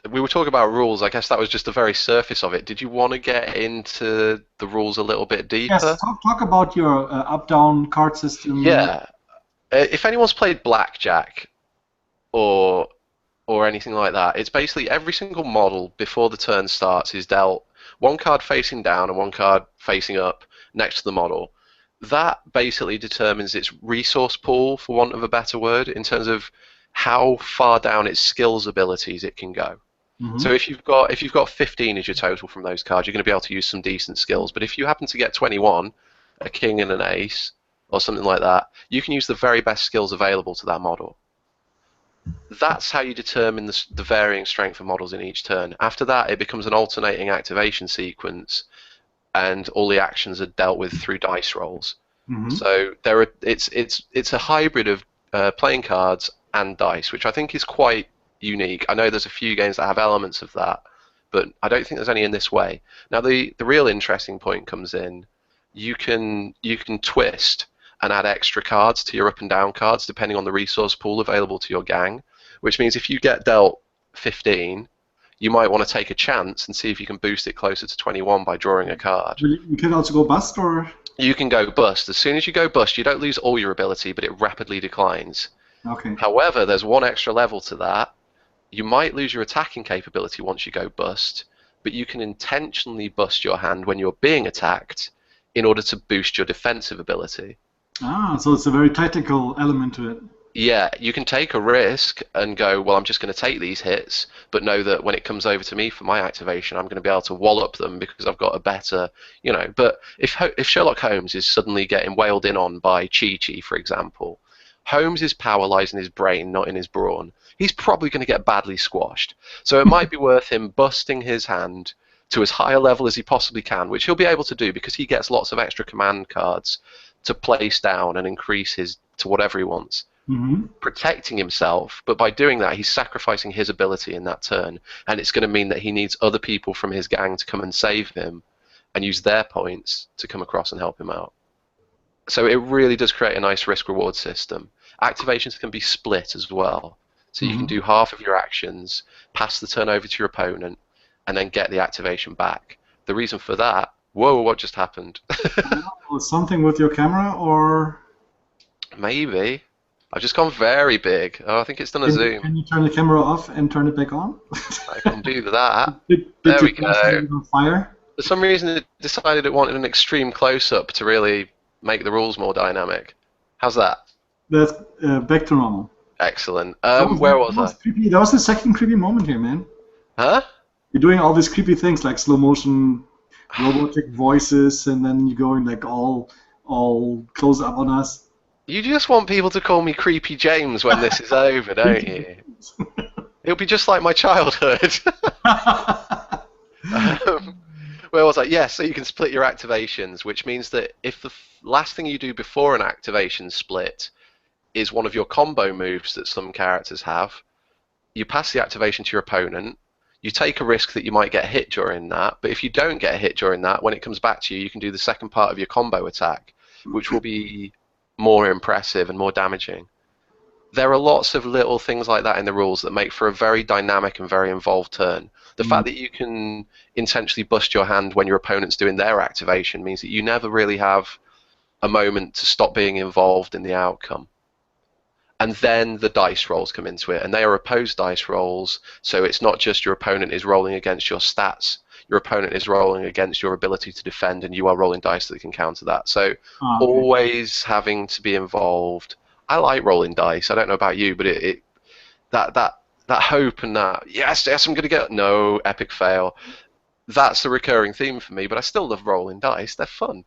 we were talking about rules. I guess that was just the very surface of it. Did you want to get into the rules a little bit deeper? Yes, talk about your up-down card system. Yeah. If anyone's played Blackjack or anything like that, it's basically every single model before the turn starts is dealt one card facing down and one card facing up next to the model. That basically determines its resource pool, for want of a better word, in terms of how far down its skills abilities it can go. So if you've got 15 as your total from those cards, you're going to be able to use some decent skills. But if you happen to get 21, a king and an ace, or something like that, you can use the very best skills available to that model. That's how you determine the varying strength of models in each turn. After that, it becomes an alternating activation sequence, and all the actions are dealt with through dice rolls. So it's a hybrid of playing cards and dice, which I think is quite unique. I know there's a few games that have elements of that, but I don't think there's any in this way. Now the real interesting point comes in. You can twist and add extra cards to your up and down cards depending on the resource pool available to your gang, which means if you get dealt 15, you might want to take a chance and see if you can boost it closer to 21 by drawing a card. You can also go bust, or? you can go bust. As soon as you go bust, you don't lose all your ability, but it rapidly declines. Okay. However, there's one extra level to that. You might lose your attacking capability once you go bust, but you can intentionally bust your hand when you're being attacked in order to boost your defensive ability. Ah, so it's a very tactical element to it. Yeah, you can take a risk and go, well, I'm just going to take these hits, but know that when it comes over to me for my activation, I'm going to be able to wallop them because I've got a better, you know. But if Sherlock Holmes is suddenly getting wailed in on by Chi-Chi, for example, Holmes's power lies in his brain, not in his brawn. He's probably going to get badly squashed. So it might be worth him busting his hand to as high a level as he possibly can, which he'll be able to do because he gets lots of extra command cards to place down and increase his to whatever he wants. Mm-hmm. Protecting himself, but by doing that, he's sacrificing his ability in that turn, and it's going to mean that he needs other people from his gang to come and save him and use their points to come across and help him out. So it really does create a nice risk-reward system. Activations can be split as well, so you can do half of your actions, pass the turn over to your opponent, and then get the activation back. The reason for that, whoa, what just happened? Something with your camera, or Maybe. I've just gone very big. Oh, I think it's done a zoom. Can you turn the camera off and turn it back on? I can do that. Did There you we go. on fire? For some reason, it decided it wanted an extreme close-up to really make the rules more dynamic. How's that? That's back to normal. Excellent. Where was I? Creepy. That was the second creepy moment here, man. Huh? You're doing all these creepy things like slow motion, robotic voices, and then you're going like all close up on us. You just want people to call me Creepy James when this is over, don't you? It'll be just like my childhood. Where was I? Yeah, so you can split your activations, which means that if the last thing you do before an activation split is one of your combo moves that some characters have, you pass the activation to your opponent, you take a risk that you might get hit during that, but if you don't get hit during that, when it comes back to you, you can do the second part of your combo attack, which will be more impressive and more damaging. There are lots of little things like that in the rules that make for a very dynamic and very involved turn. The fact that you can intentionally bust your hand when your opponent's doing their activation means that you never really have a moment to stop being involved in the outcome. And then the dice rolls come into it, and they are opposed dice rolls, so it's not just your opponent is rolling against your stats, your opponent is rolling against your ability to defend, and you are rolling dice that can counter that. So always having to be involved. I like rolling dice. I don't know about you, but that hope and that yes I'm gonna get no epic fail. That's a recurring theme for me. But I still love rolling dice. They're fun.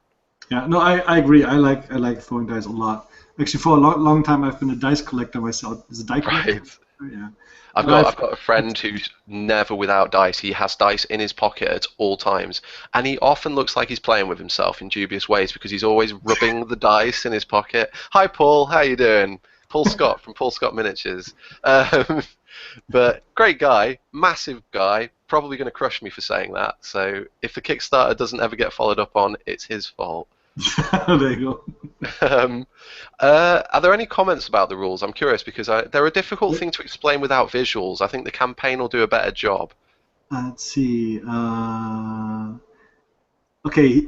Yeah, no, I agree. I like throwing dice a lot. Actually, for a long time, I've been a dice collector myself. Is a dice collector? Right. Yeah. I've got a friend who's never without dice. He has dice in his pocket at all times, and he often looks like he's playing with himself in dubious ways because he's always rubbing the dice in his pocket. Hi, Paul. How you doing? Paul Scott from Paul Scott Miniatures. But great guy, massive guy. Probably going to crush me for saying that. So if the Kickstarter doesn't ever get followed up on, it's his fault. There you go. Are there any comments about the rules? I'm curious because they're a difficult thing to explain without visuals. I think the campaign will do a better job. Let's see. Okay.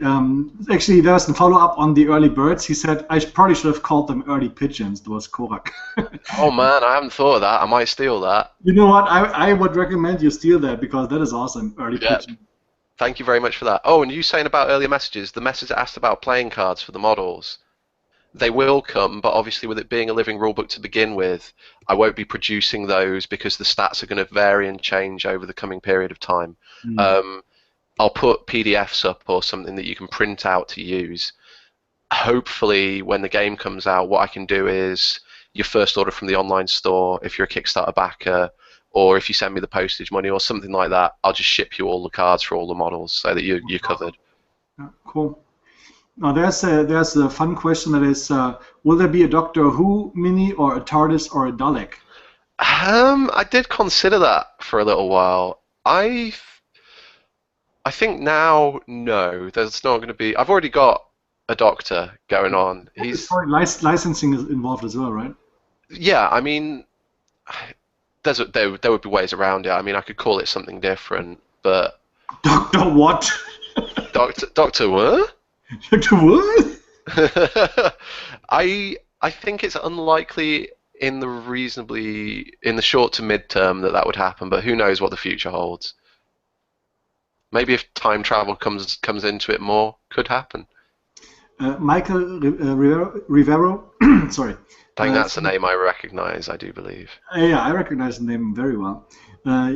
Actually, there was a follow-up on the early birds. He said I probably should have called them early pigeons. That was Korak. Oh man, I haven't thought of that. I might steal that. You know what? I would recommend you steal that because that is awesome. Early pigeon. Thank you very much for that. Oh, and you saying about earlier messages, the message asked about playing cards for the models. They will come, but obviously with it being a living rulebook to begin with, I won't be producing those because the stats are going to vary and change over the coming period of time. I'll put PDFs up or something that you can print out to use. Hopefully, when the game comes out, what I can do is your first order from the online store, if you're a Kickstarter backer, or if you send me the postage money or something like that, I'll just ship you all the cards for all the models so that you're covered. Yeah, cool. Now there's a fun question that is, will there be a Doctor Who mini or a TARDIS or a Dalek? I did consider that for a little while. I think now, no, there's not going to be. I've already got a Doctor going on. He's licensing is involved as well, right? Yeah, I mean, there would be ways around it. I mean, I could call it something different, but Doctor what? Doctor what? Doctor what? I think it's unlikely in the short to mid term that would happen, but who knows what the future holds. Maybe if time travel comes into it more, could happen. Michael Rivero, sorry. I think that's a name I recognize, I do believe. Yeah, I recognize the name very well.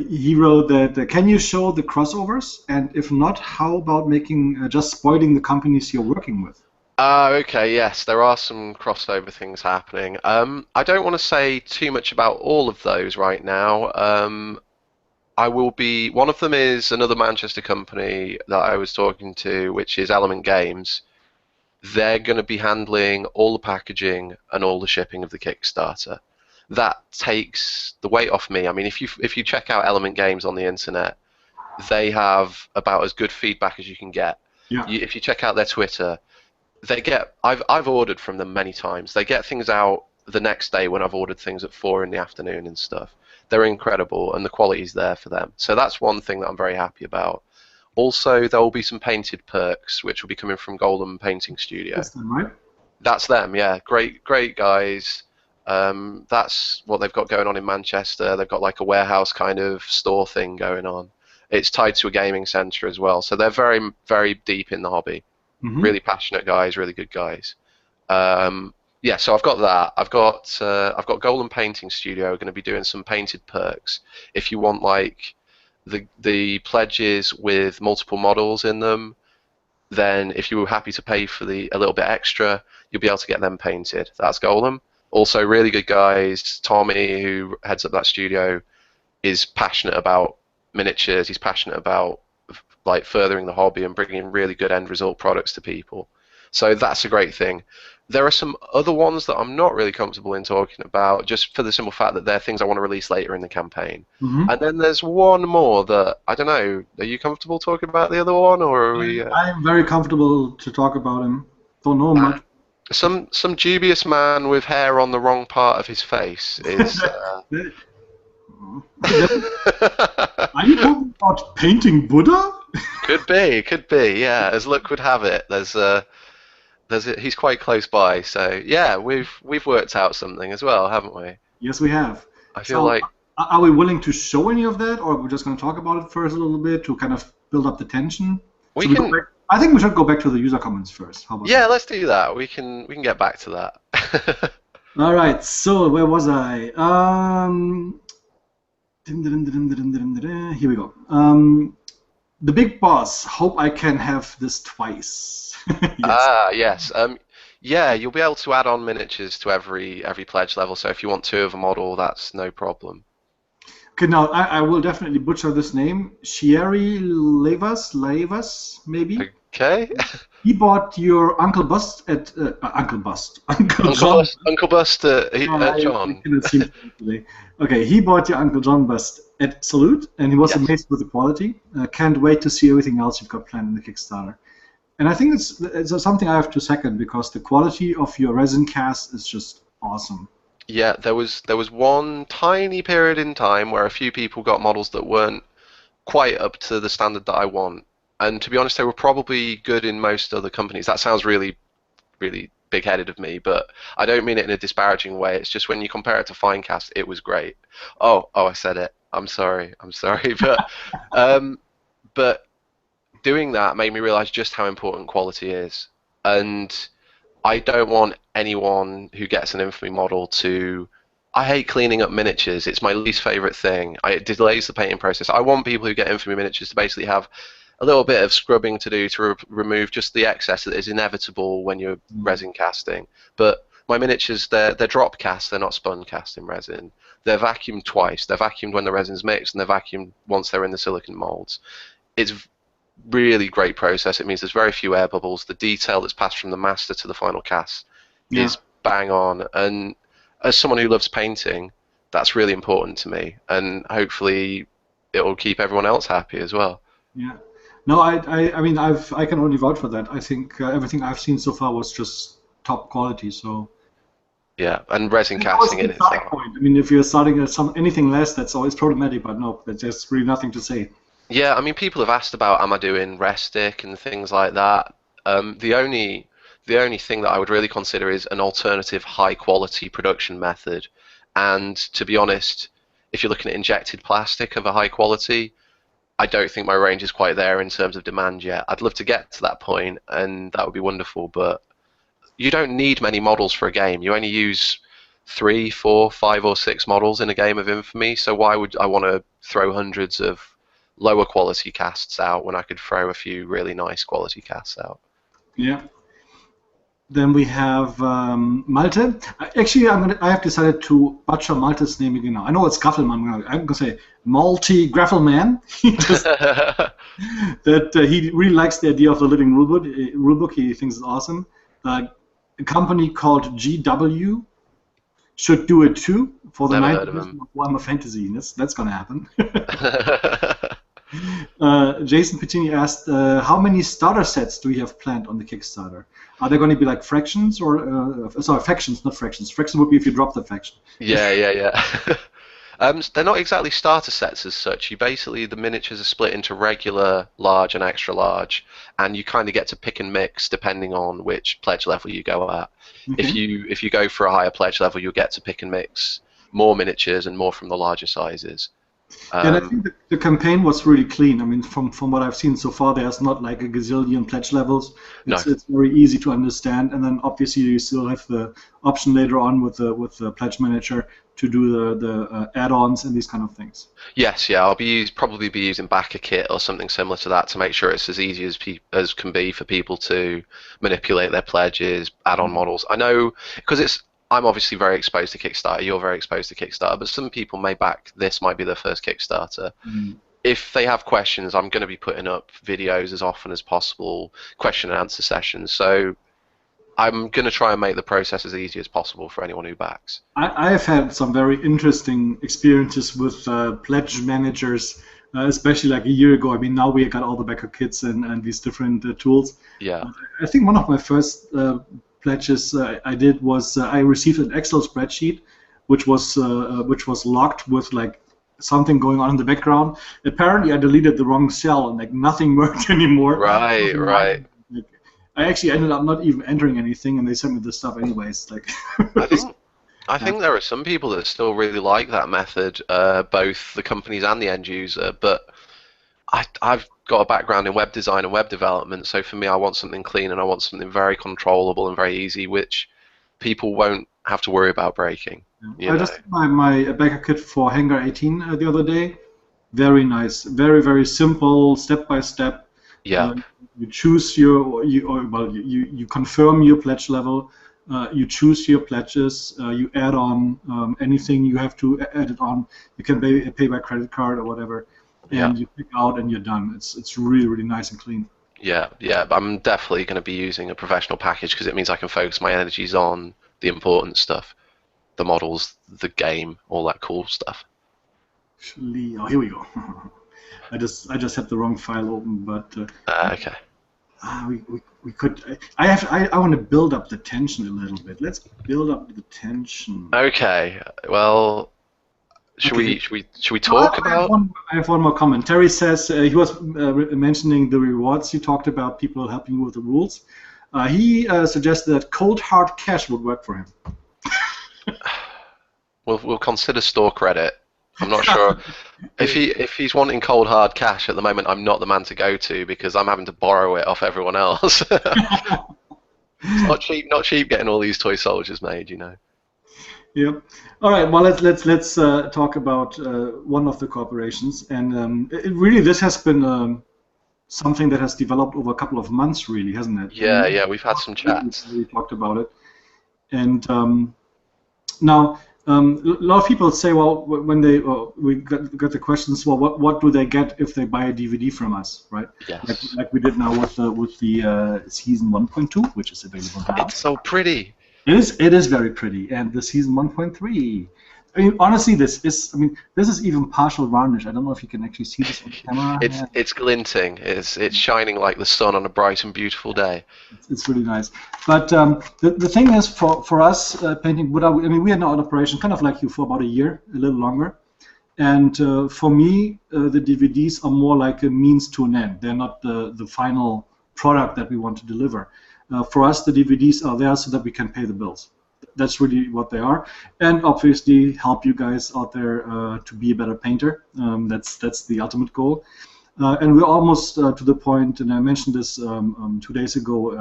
He wrote that, can you show the crossovers? And if not, how about making just spoiling the companies you're working with? Okay, yes, there are some crossover things happening. I don't want to say too much about all of those right now. I will be. One of them is another Manchester company that I was talking to, which is Element Games. They're going to be handling all the packaging and all the shipping of the Kickstarter. That takes the weight off me. I mean, if you check out Element Games on the internet, they have about as good feedback as you can get. Yeah. If you check out their Twitter, I've ordered from them many times. They get things out the next day when I've ordered things at 4 in the afternoon and stuff. They're incredible, and the quality's there for them. So that's one thing that I'm very happy about. Also, there will be some painted perks, which will be coming from Golden Painting Studio. That's them, right? That's them, yeah. Great guys. That's what they've got going on in Manchester. They've got like a warehouse kind of store thing going on. It's tied to a gaming centre as well. So they're very, very deep in the hobby. Mm-hmm. Really passionate guys, really good guys. Yeah, so I've got that. I've got Golden Painting Studio going to be doing some painted perks. If you want like the pledges with multiple models in them, then if you were happy to pay for a little bit extra, you'll be able to get them painted. That's Golden. Also, really good guys. Tommy, who heads up that studio, is passionate about miniatures. He's passionate about like furthering the hobby and bringing really good end result products to people. So that's a great thing. There are some other ones that I'm not really comfortable in talking about, just for the simple fact that they're things I want to release later in the campaign. Mm-hmm. And then there's one more that I don't know. Are you comfortable talking about the other one, or are we? I'm very comfortable to talk about him. Don't know much. Some dubious man with hair on the wrong part of his face is. Are you talking about painting Buddha? Could be. Yeah, as luck would have it. He's quite close by, so yeah, we've worked out something as well, haven't we? Yes, we have. I feel like. Are we willing to show any of that, or we're just going to talk about it first a little bit to kind of build up the tension? I think we should go back to the user comments first. How about that? Let's do that. We can get back to that. All right. So where was I? Here we go. The big boss. Hope I can have this twice. Yes. Yes. Yeah, you'll be able to add on miniatures to every pledge level. So if you want 2 of a model, that's no problem. Okay, now I will definitely butcher this name. Shieri Levas, maybe. Okay. He bought your Uncle Bust at Uncle John. Uncle Bust John. Okay, he bought your Uncle John bust at Salute, and he was amazed with the quality. Can't wait to see everything else you've got planned in the Kickstarter. And I think it's something I have to second, because the quality of your resin cast is just awesome. Yeah, there was one tiny period in time where a few people got models that weren't quite up to the standard that I want. And to be honest, they were probably good in most other companies. That sounds really, really big-headed of me, but I don't mean it in a disparaging way. It's just when you compare it to Finecast, it was great. Oh, I said it. I'm sorry. But doing that made me realize just how important quality is. And I don't want anyone who gets an Infamy model to... I hate cleaning up miniatures. It's my least favorite thing. It delays the painting process. I want people who get Infamy miniatures to basically have a little bit of scrubbing to do to remove just the excess that is inevitable when you're resin casting. But my miniatures, they're drop cast, they're not spun cast in resin. They're vacuumed twice. They're vacuumed when the resin's mixed, and they're vacuumed once they're in the silicone molds. It's really great process. It means there's very few air bubbles. The detail that's passed from the master to the final cast is bang on. And as someone who loves painting, that's really important to me. And hopefully it will keep everyone else happy as well. Yeah. No, I mean, I can only vouch for that. I think everything I've seen so far was just top quality. So. Yeah, and resin casting in itself. I mean, if you're starting at anything less, that's always problematic. But no, there's just really nothing to say. Yeah, I mean, people have asked about am I doing restic and things like that. The The only thing that I would really consider is an alternative high-quality production method. And to be honest, if you're looking at injected plastic of a high quality, I don't think my range is quite there in terms of demand yet. I'd love to get to that point, and that would be wonderful, but you don't need many models for a game. You only use 3, 4, 5, or 6 models in a game of Infamy, so why would I want to throw hundreds of lower quality casts out when I could throw a few really nice quality casts out? Yeah. Then we have Malte. Actually, I have decided to butcher Malte's name again now. I know it's Graffelman. I'm gonna say Malty Graffelman. He really likes the idea of the living rulebook. He thinks it's awesome. A company called GW should do it too for the 9th edition of Warhammer Fantasy. That's gonna happen. Jason Piccini asked, how many starter sets do we have planned on the Kickstarter? Are they going to be like fractions or sorry, factions, not fractions. Fraction would be if you drop the faction. Yeah. They're not exactly starter sets as such. The miniatures are split into regular, large, and extra large, and you kind of get to pick and mix depending on which pledge level you go at. Okay. If you go for a higher pledge level, you'll get to pick and mix more miniatures and more from the larger sizes. And I think the campaign was really clean. I mean, from what I've seen so far, there's not like a gazillion pledge levels. It's very easy to understand, and then obviously you still have the option later on with the pledge manager to do the add-ons and these kind of things. Yes, yeah, I'll probably be using backer kit or something similar to that to make sure it's as easy as can be for people to manipulate their pledges, add-on models. I know because I'm obviously very exposed to Kickstarter, you're very exposed to Kickstarter, but some people might be their first Kickstarter. If they have questions, I'm going to be putting up videos as often as possible, question and answer sessions, so I'm going to try and make the process as easy as possible for anyone who backs. I have had some very interesting experiences with pledge managers, especially like a year ago. I mean, now we got all the backer kits and these different tools. Yeah. I think one of my first pledges I did was I received an Excel spreadsheet which was locked with like something going on in the background. Apparently I deleted the wrong cell and like nothing worked anymore. Right. Like, I actually ended up not even entering anything, and they sent me the stuff anyways. Like I think there are some people that still really like that method, both the companies and the end user, but I've got a background in web design and web development, so for me I want something clean and I want something very controllable and very easy, which people won't have to worry about breaking. I just did my backer kit for Hangar 18 the other day. Very nice, very, very simple, step by step. Yeah. You choose you confirm your pledge level. You choose your pledges. You add on anything you have to add it on. You can pay by credit card or whatever. And you pick out and you're done. It's really, really nice and clean. Yeah. I'm definitely going to be using a professional package because it means I can focus my energies on the important stuff, the models, the game, all that cool stuff. Oh, here we go. I just had the wrong file open, but okay. We could. I want to build up the tension a little bit. Let's build up the tension. Okay. Well. Should we talk about? I have one more comment. Terry says he was mentioning the rewards you talked about, people helping you with the rules. He suggested that cold hard cash would work for him. We'll consider store credit. I'm not sure if he's wanting cold hard cash at the moment. I'm not the man to go to because I'm having to borrow it off everyone else. It's not cheap getting all these toy soldiers made, you know. Yep. All right. Well, let's talk about one of the corporations, and this has been something that has developed over a couple of months, really, hasn't it? Yeah. We've had some chats. We talked about it, and now a lot of people say, well, when we got the questions, well, what do they get if they buy a DVD from us, right? Yes. Like we did now with the season 1.2, which is available now. It's so pretty. It is very pretty, and the season 1.3. I mean, honestly, this is even partial varnish. I don't know if you can actually see this on camera. It's glinting. It's shining like the sun on a bright and beautiful day. It's really nice. But the thing is, for us painting Buddha, I mean, we are now in operation, kind of like you, for about a year, a little longer. And for me, the DVDs are more like a means to an end. They're not the final product that we want to deliver. For us, the DVDs are there so that we can pay the bills. That's really what they are, and obviously help you guys out there to be a better painter. That's the ultimate goal. And we're almost to the point, and I mentioned this 2 days ago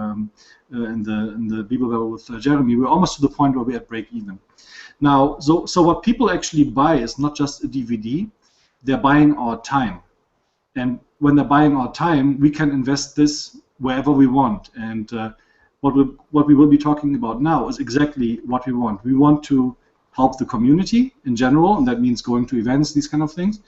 in the BEEBLE BABBLE with Jeremy. We're almost to the point where we're at break even. Now, so what people actually buy is not just a DVD; they're buying our time. And when they're buying our time, we can invest this wherever we want. And what we will be talking about now is exactly what we want. We want to help the community in general, and that means going to events, these kind of things.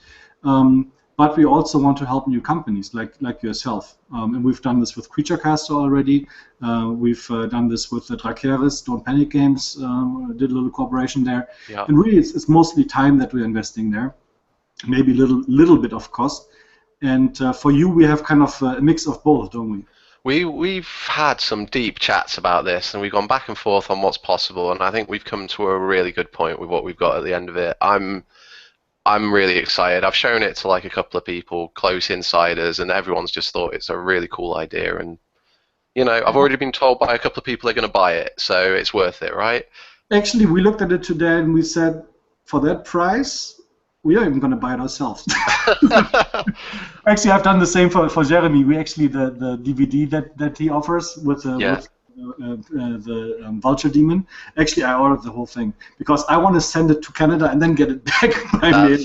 But we also want to help new companies like yourself. And we've done this with CreatureCaster already. We've done this with the Dracaris, Don't Panic Games, did a little cooperation there. Yeah. And really, it's mostly time that we're investing there, maybe a little bit of cost. And for you, we have kind of a mix of both, don't we? We've had some deep chats about this, and we've gone back and forth on what's possible, and I think we've come to a really good point with what we've got at the end of it. I'm really excited. I've shown it to like a couple of people, close insiders, and everyone's just thought it's a really cool idea. And you know, I've already been told by a couple of people they're going to buy it, so it's worth it, right? Actually, we looked at it today and we said, for that price, we are even going to buy it ourselves. Actually, I've done the same for Jeremy. We actually the DVD that he offers with the Vulture Demon. Actually, I ordered the whole thing because I want to send it to Canada and then get it back by mail.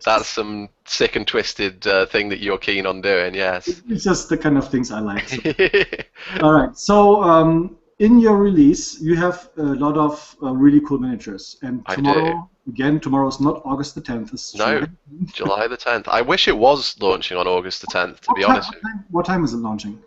That's some sick and twisted thing that you're keen on doing. Yes. It's just the kind of things I like. So. All right. So in your release, you have a lot of really cool miniatures, and tomorrow. Again, tomorrow is not August the 10th. It's July the 10th. I wish it was launching on August the 10th, to be honest. What time is it launching?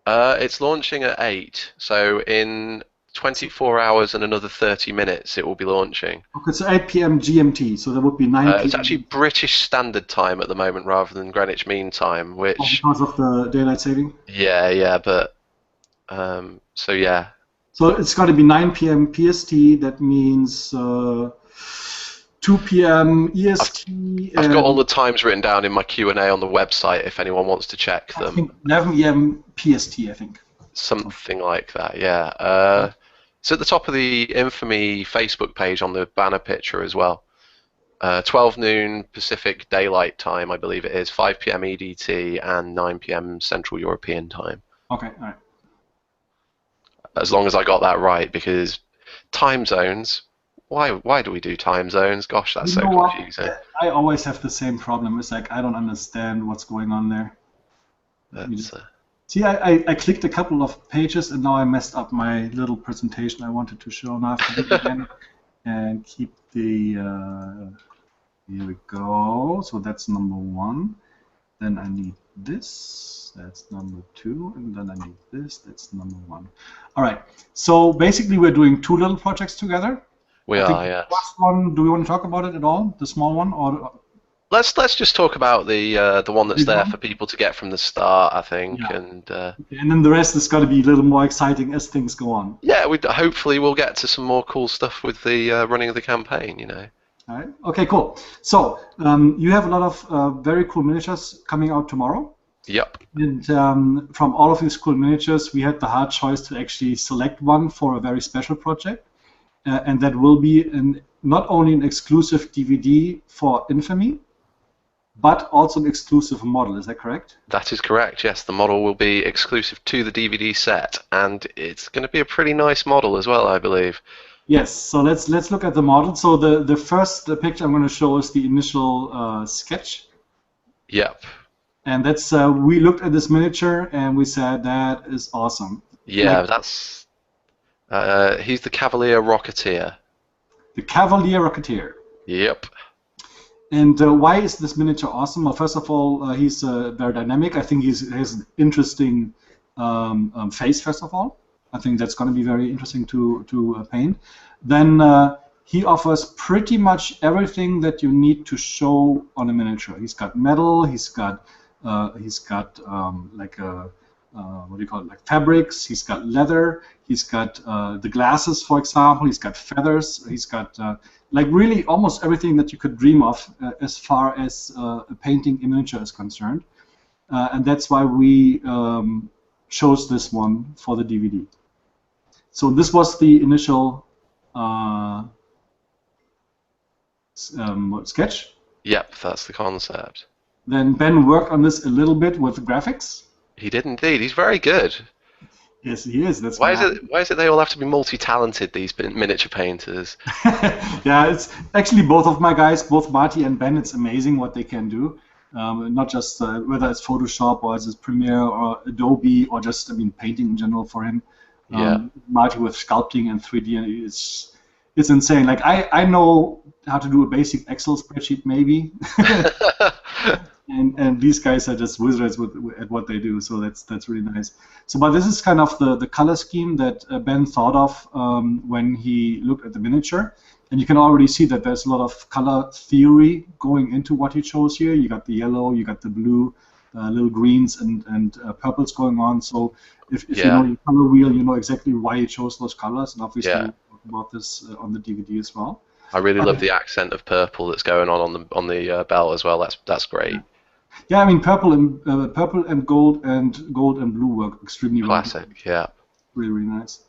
It's launching at 8, so in 24 hours and another 30 minutes it will be launching. Okay, so 8 p.m. GMT, so that would be 9 p.m. It's actually British Standard Time at the moment rather than Greenwich Mean Time, which... Oh, because of the daylight saving? Yeah, but... so yeah. So it's got to be 9 p.m. PST, that means... 2 p.m. EST. I've got all the times written down in my Q&A on the website if anyone wants to check them. I think 11 p.m. PST, I think. Something like that, yeah. It's at the top of the Infamy Facebook page on the banner picture as well. 12 noon Pacific Daylight Time, I believe it is, 5 p.m. EDT and 9 p.m. Central European Time. Okay, all right. As long as I got that right, because time zones... Why do we do time zones? Gosh, that's so confusing. I always have the same problem. It's like I don't understand what's going on there. See, I clicked a couple of pages and now I messed up my little presentation I wanted to show. Now I have to do it again and keep the. Here we go. So that's number 1. Then I need this. That's number 2, and then I need this. That's number 1. All right. So basically, we're doing 2 little projects together. We are, yes. The last one, do we want to talk about it at all? The small one, or let's just talk about the one that's there for people to get from the start, I think, yeah. And then the rest is got to be a little more exciting as things go on. Yeah, hopefully we'll get to some more cool stuff with the running of the campaign, you know. All right. Okay. Cool. So you have a lot of very cool miniatures coming out tomorrow. Yep. And from all of these cool miniatures, we had the hard choice to actually select one for a very special project. And that will be not only an exclusive DVD for Infamy, but also an exclusive model. Is that correct? That is correct, yes. The model will be exclusive to the DVD set, and it's going to be a pretty nice model as well, I believe. Yes, so let's look at the model. So the first picture I'm going to show is the initial sketch. Yep. And that's we looked at this miniature, and we said, that is awesome. Yeah, that's... he's the Cavalier Rocketeer. The Cavalier Rocketeer. Yep. And why is this miniature awesome? Well, first of all, he's very dynamic. I think he has an interesting face, first of all. I think that's going to be very interesting to paint. Then he offers pretty much everything that you need to show on a miniature. He's got metal, he's got like a... what do you call it, like fabrics, he's got leather, he's got the glasses, for example, he's got feathers, he's got like really almost everything that you could dream of as far as painting a miniature is concerned. And that's why we chose this one for the DVD. So this was the initial sketch. Yep, that's the concept. Then Ben worked on this a little bit with graphics. He did indeed. He's very good. Yes, he is. That's why is it they all have to be multi-talented, these miniature painters? Yeah, it's actually both of my guys, both Marty and Ben. It's amazing what they can do. Not just whether it's Photoshop or it's Premiere or Adobe or just painting in general for him. Marty with sculpting and 3D, and it's insane. Like I know how to do a basic Excel spreadsheet maybe. And these guys are just wizards at what they do, so that's really nice. So, but this is kind of the color scheme that Ben thought of when he looked at the miniature, and you can already see that there's a lot of color theory going into what he chose here. You got the yellow, you got the blue, little greens and purples going on. So if you know your color wheel, you know exactly why he chose those colors, and obviously we'll talk about this on the DVD as well. I really love the accent of purple that's going on the belt as well. That's great. Yeah, purple and gold and blue work extremely well. Classic, yeah. Really, really nice.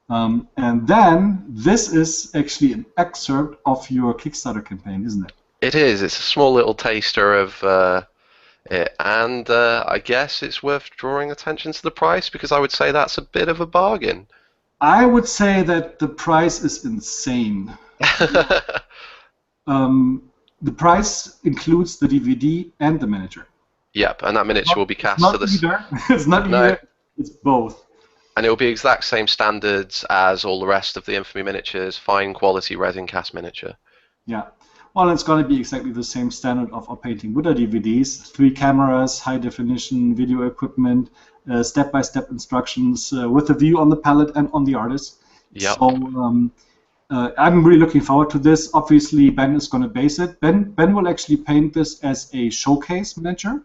And then this is actually an excerpt of your Kickstarter campaign, isn't it? It is. It's a small little taster of it, and I guess it's worth drawing attention to the price because I would say that's a bit of a bargain. I would say that the price is insane. The price includes the DVD and the miniature. Yep, and that miniature will be cast to the... It's not either, it's both. And it will be exact same standards as all the rest of the Infamy miniatures, fine quality resin cast miniature. Yeah, well, it's going to be exactly the same standard of painting Buddha DVDs. 3 cameras, high definition video equipment, step-by-step instructions with a view on the palette and on the artist. Yep. So, I'm really looking forward to this. Obviously, Ben is going to base it. Ben will actually paint this as a showcase miniature.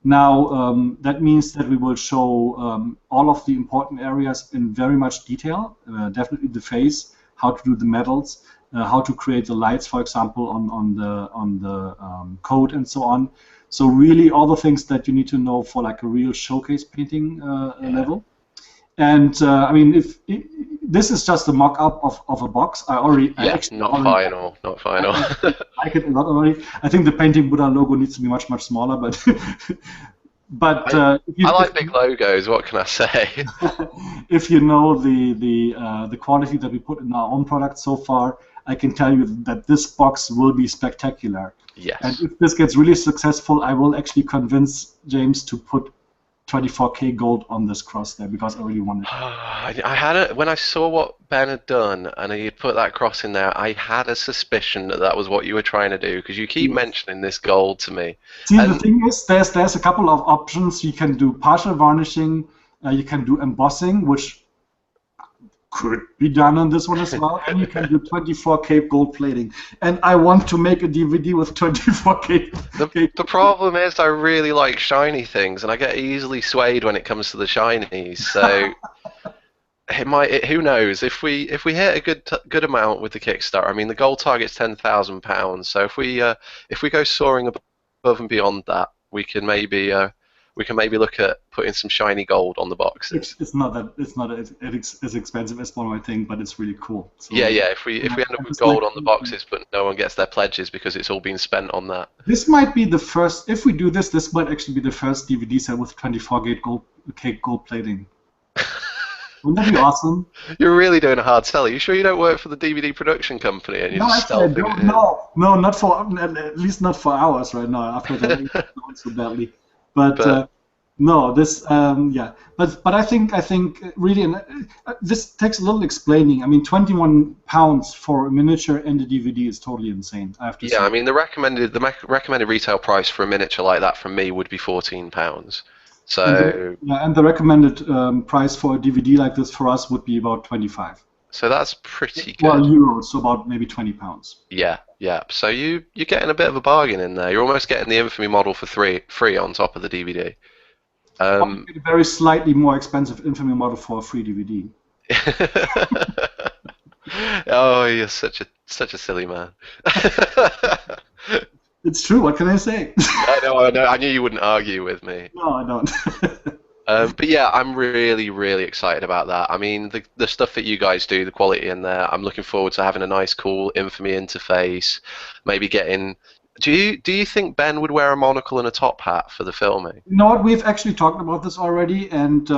Now, that means that we will show all of the important areas in very much detail. Definitely the face, how to do the metals, how to create the lights, for example, on the code and so on. So really, all the things that you need to know for like a real showcase painting level. And if this is just a mock-up of a box, not final. I like it a lot already. I think the painting Buddha logo needs to be much smaller, but I like big logos. What can I say? If you know the quality that we put in our own product so far, I can tell you that this box will be spectacular. Yes. And if this gets really successful, I will actually convince James to put 24K gold on this cross there because I really wanted it. I had it when I saw what Ben had done and he had put that cross in there. I had a suspicion that was what you were trying to do because you keep mentioning this gold to me. See, the thing is, there's a couple of options. You can do partial varnishing, you can do embossing, which could be done on this one as well, and you can do 24K gold plating. And I want to make a DVD with 24K. The problem is I really like shiny things, and I get easily swayed when it comes to the shinies. So who knows? If we hit a good amount with the Kickstarter, I mean the goal target's £10,000. So if we go soaring above and beyond that, we can maybe look at putting some shiny gold on the boxes. It's not as expensive as one might think, but it's really cool. So, yeah. If we end up with gold on the boxes, but no one gets their pledges because it's all been spent on that. This might be the first. If we do this, this might actually be the first DVD set with 24K gold plating. Wouldn't that be awesome? You're really doing a hard sell. Are you sure you don't work for the DVD production company? And No, not for at least not for hours right now. After that, so badly. But no, this But I think really, this takes a little explaining. I mean, £21 for a miniature and a DVD is totally insane. I have to say. I mean, the recommended retail price for a miniature like that from me would be £14. So and the recommended price for a DVD like this for us would be about 25. So that's pretty good. Well, euros, so about maybe £20. Yeah. So you're getting a bit of a bargain in there. You're almost getting the Infamy model for free on top of the DVD. A very slightly more expensive Infamy model for a free DVD. Oh, you're such a silly man. It's true. What can I say? I know. I knew you wouldn't argue with me. No, I don't. But yeah, I'm really, really excited about that. I mean, the stuff that you guys do, the quality in there, I'm looking forward to having a nice, cool Infamy interface. Maybe getting. Do you think Ben would wear a monocle and a top hat for the filming? You know what? We've actually talked about this already, and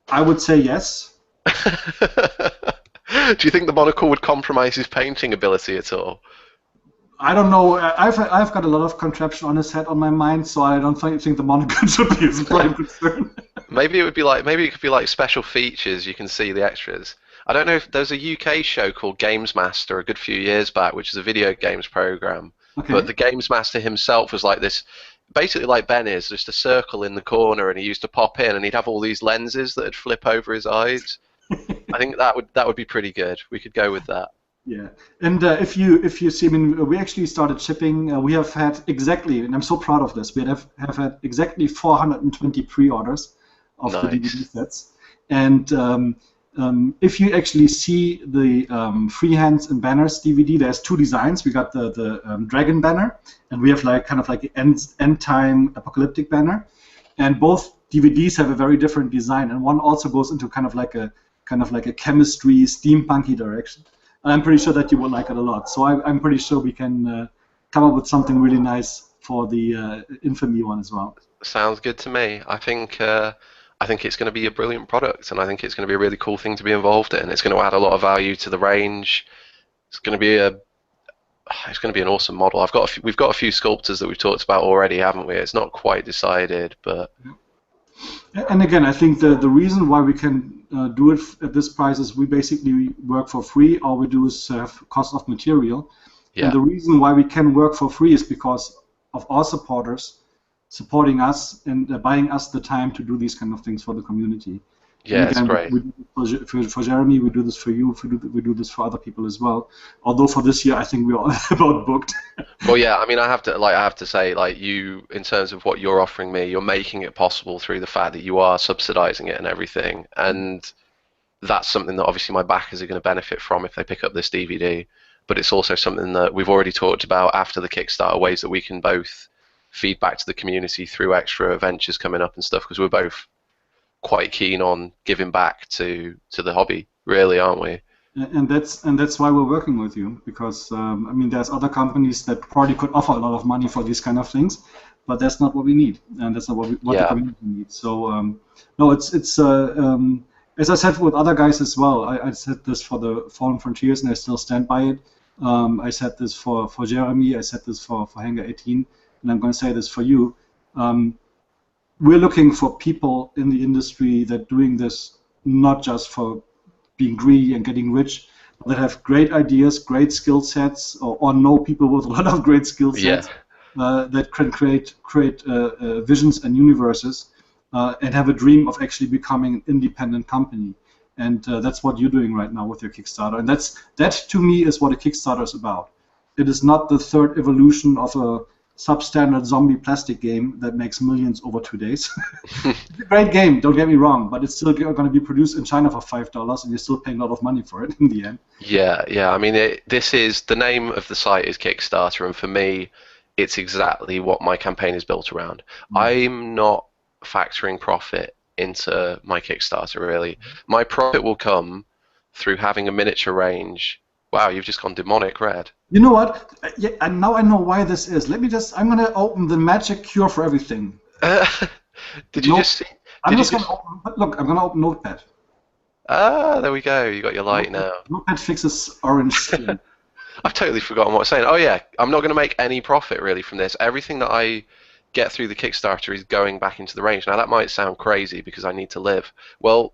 I would say yes. Do you think the monocle would compromise his painting ability at all? I don't know. I've got a lot of contraption on his head on my mind, so I don't think the monocle should be his prime concern. Maybe it could be like special features. You can see the extras. I don't know if there's a UK show called Games Master a good few years back, which is a video games program. But Okay. the Games Master himself was like this, basically like Ben is, just a circle in the corner, and he used to pop in, and he'd have all these lenses that would flip over his eyes. I think that would be pretty good. We could go with that. Yeah, and if you see, I mean, we actually started shipping. We have had exactly, and I'm so proud of this. We have had exactly 420 pre-orders of the DVD Nice. sets, and if you actually see the Freehands and Banners DVD, there's two designs. We got the dragon banner, and we have like kind of like the end time apocalyptic banner, and both DVDs have a very different design, and one also goes into kind of like a chemistry steampunky direction. I'm pretty sure that you will like it a lot. So I'm pretty sure we can come up with something really nice for the Infamy one as well. Sounds good to me. I think it's going to be a brilliant product, and I think it's going to be a really cool thing to be involved in. It's going to add a lot of value to the range. It's going to be an awesome model. We've got a few sculptors that we've talked about already, haven't we? It's not quite decided, but And again, I think the reason why we can do it at this price is we basically work for free. All we do is have cost of material. And yeah, the reason why we can work for free is because of our supporters supporting us and buying us the time to do these kind of things for the community. And yeah, it's again, great. we do this for Jeremy, we do this for you, we do this for other people as well. Although for this year, I think we're all about booked. Well, yeah, I mean, I have to say, like you, in terms of what you're offering me, you're making it possible through the fact that you are subsidizing it and everything, and that's something that obviously my backers are going to benefit from if they pick up this DVD. But it's also something that we've already talked about after the Kickstarter, ways that we can both feed back to the community through extra ventures coming up and stuff, because we're both quite keen on giving back to the hobby, really, aren't we? And that's why we're working with you, because I mean, there's other companies that probably could offer a lot of money for these kind of things, but that's not what we need, and that's not what the Yeah, community needs. So no, it's as I said with other guys as well. I said this for the Fallen Frontiers, and I still stand by it. I said this for Jeremy. I said this for Hangar 18, and I'm going to say this for you. Um, we're looking for people in the industry that doing this not just for being greedy and getting rich, but that have great ideas, great skill sets, or know people with a lot of great skill yeah, sets that can create visions and universes, and have a dream of actually becoming an independent company. And that's what you're doing right now with your Kickstarter. And that to me is what a Kickstarter is about. It is not the third evolution of a substandard zombie plastic game that makes millions over 2 days. It's a great game, don't get me wrong, but it's still going to be produced in China for $5, and you're still paying a lot of money for it in the end. yeah, yeah. I mean, this is the name of the site is Kickstarter, and for me, it's exactly what my campaign is built around. Mm. I'm not factoring profit into my Kickstarter, really. My profit will come through having a miniature range. Wow, you've just gone demonic red. You know what? Yeah, and now I know why this is. I'm going to open the magic cure for everything. Uh, did you Nope. just see? I'm Did you just going to just? open, look, I'm going to open Notepad. Ah, there we go. You got your light Notepad, now. Notepad fixes orange skin. I've totally forgotten what I was saying. Oh yeah, I'm not going to make any profit really from this. Everything that I get through the Kickstarter is going back into the range. Now that might sound crazy because I need to live. Well,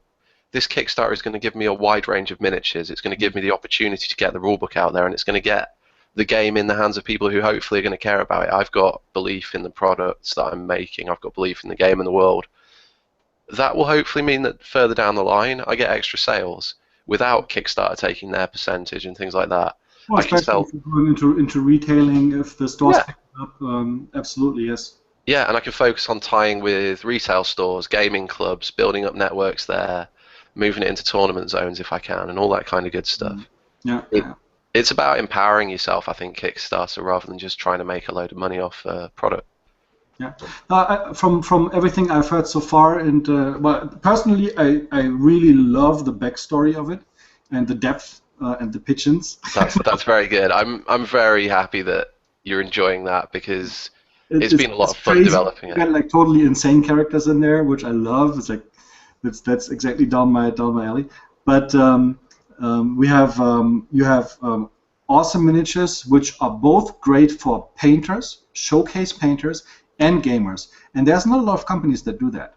this Kickstarter is going to give me a wide range of miniatures. It's going to give me the opportunity to get the rulebook out there, and it's going to get the game in the hands of people who hopefully are going to care about it. I've got belief in the products that I'm making. I've got belief in the game and the world. That will hopefully mean that further down the line, I get extra sales without Kickstarter taking their percentage and things like that. Well, I can especially sell. if you're going into retailing, if the stores Yeah, pick it up, absolutely, yes. yeah, and I can focus on tying with retail stores, gaming clubs, building up networks there, moving it into tournament zones if I can, and all that kind of good Mm. stuff. Yeah, It, yeah. it's about empowering yourself, I think, Kickstarter, rather than just trying to make a load of money off a product. Yeah. From everything I've heard so far, and well, personally, I really love the backstory of it, and the depth and the pigeons. That's very good. I'm very happy that you're enjoying that because it's been a lot It's of fun crazy. developing You it. got like totally insane characters in there, which I love. It's like that's exactly down my alley. But you have awesome miniatures, which are both great for painters, showcase painters, and gamers. And there's not a lot of companies that do that.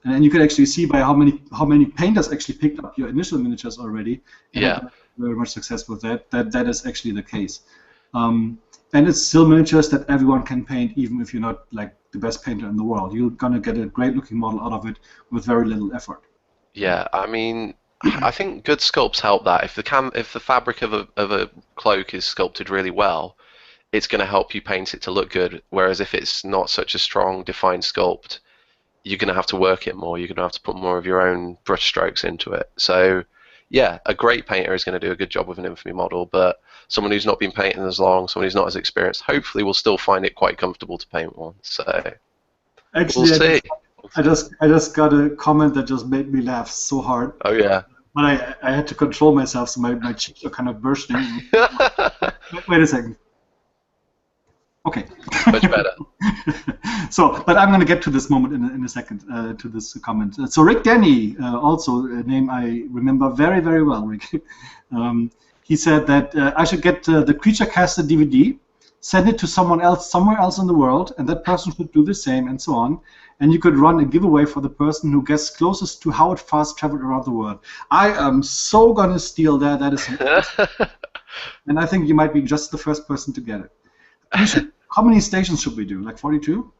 And you can actually see by how many painters actually picked up your initial miniatures already and Yeah. had very much success with that is actually the case. And it's still miniatures that everyone can paint, even if you're not like the best painter in the world. You're gonna get a great looking model out of it with very little effort. Yeah, I mean, I think good sculpts help that. If the fabric of a cloak is sculpted really well, it's going to help you paint it to look good. Whereas if it's not such a strong, defined sculpt, you're going to have to work it more. You're going to have to put more of your own brush strokes into it. So, yeah, a great painter is going to do a good job with an Infamy model, but someone who's not been painting as long, someone who's not as experienced, hopefully will still find it quite comfortable to paint one. So, we'll Actually, see. I just got a comment that just made me laugh so hard. Oh yeah. But I had to control myself, so my cheeks are kind of bursting. Wait a second. Okay. Much better. So, but I'm going to get to this moment in a second, to this comment. So Rick Denny, also a name I remember very, very well, Rick. He said that I should get the Creature Caster DVD, send it to someone else somewhere else in the world, and that person should do the same, and so on. And you could run a giveaway for the person who gets closest to how it fast traveled around the world. I am so going to steal that. That is, and I think you might be just the first person to get it. How many stations should we do? Like 42?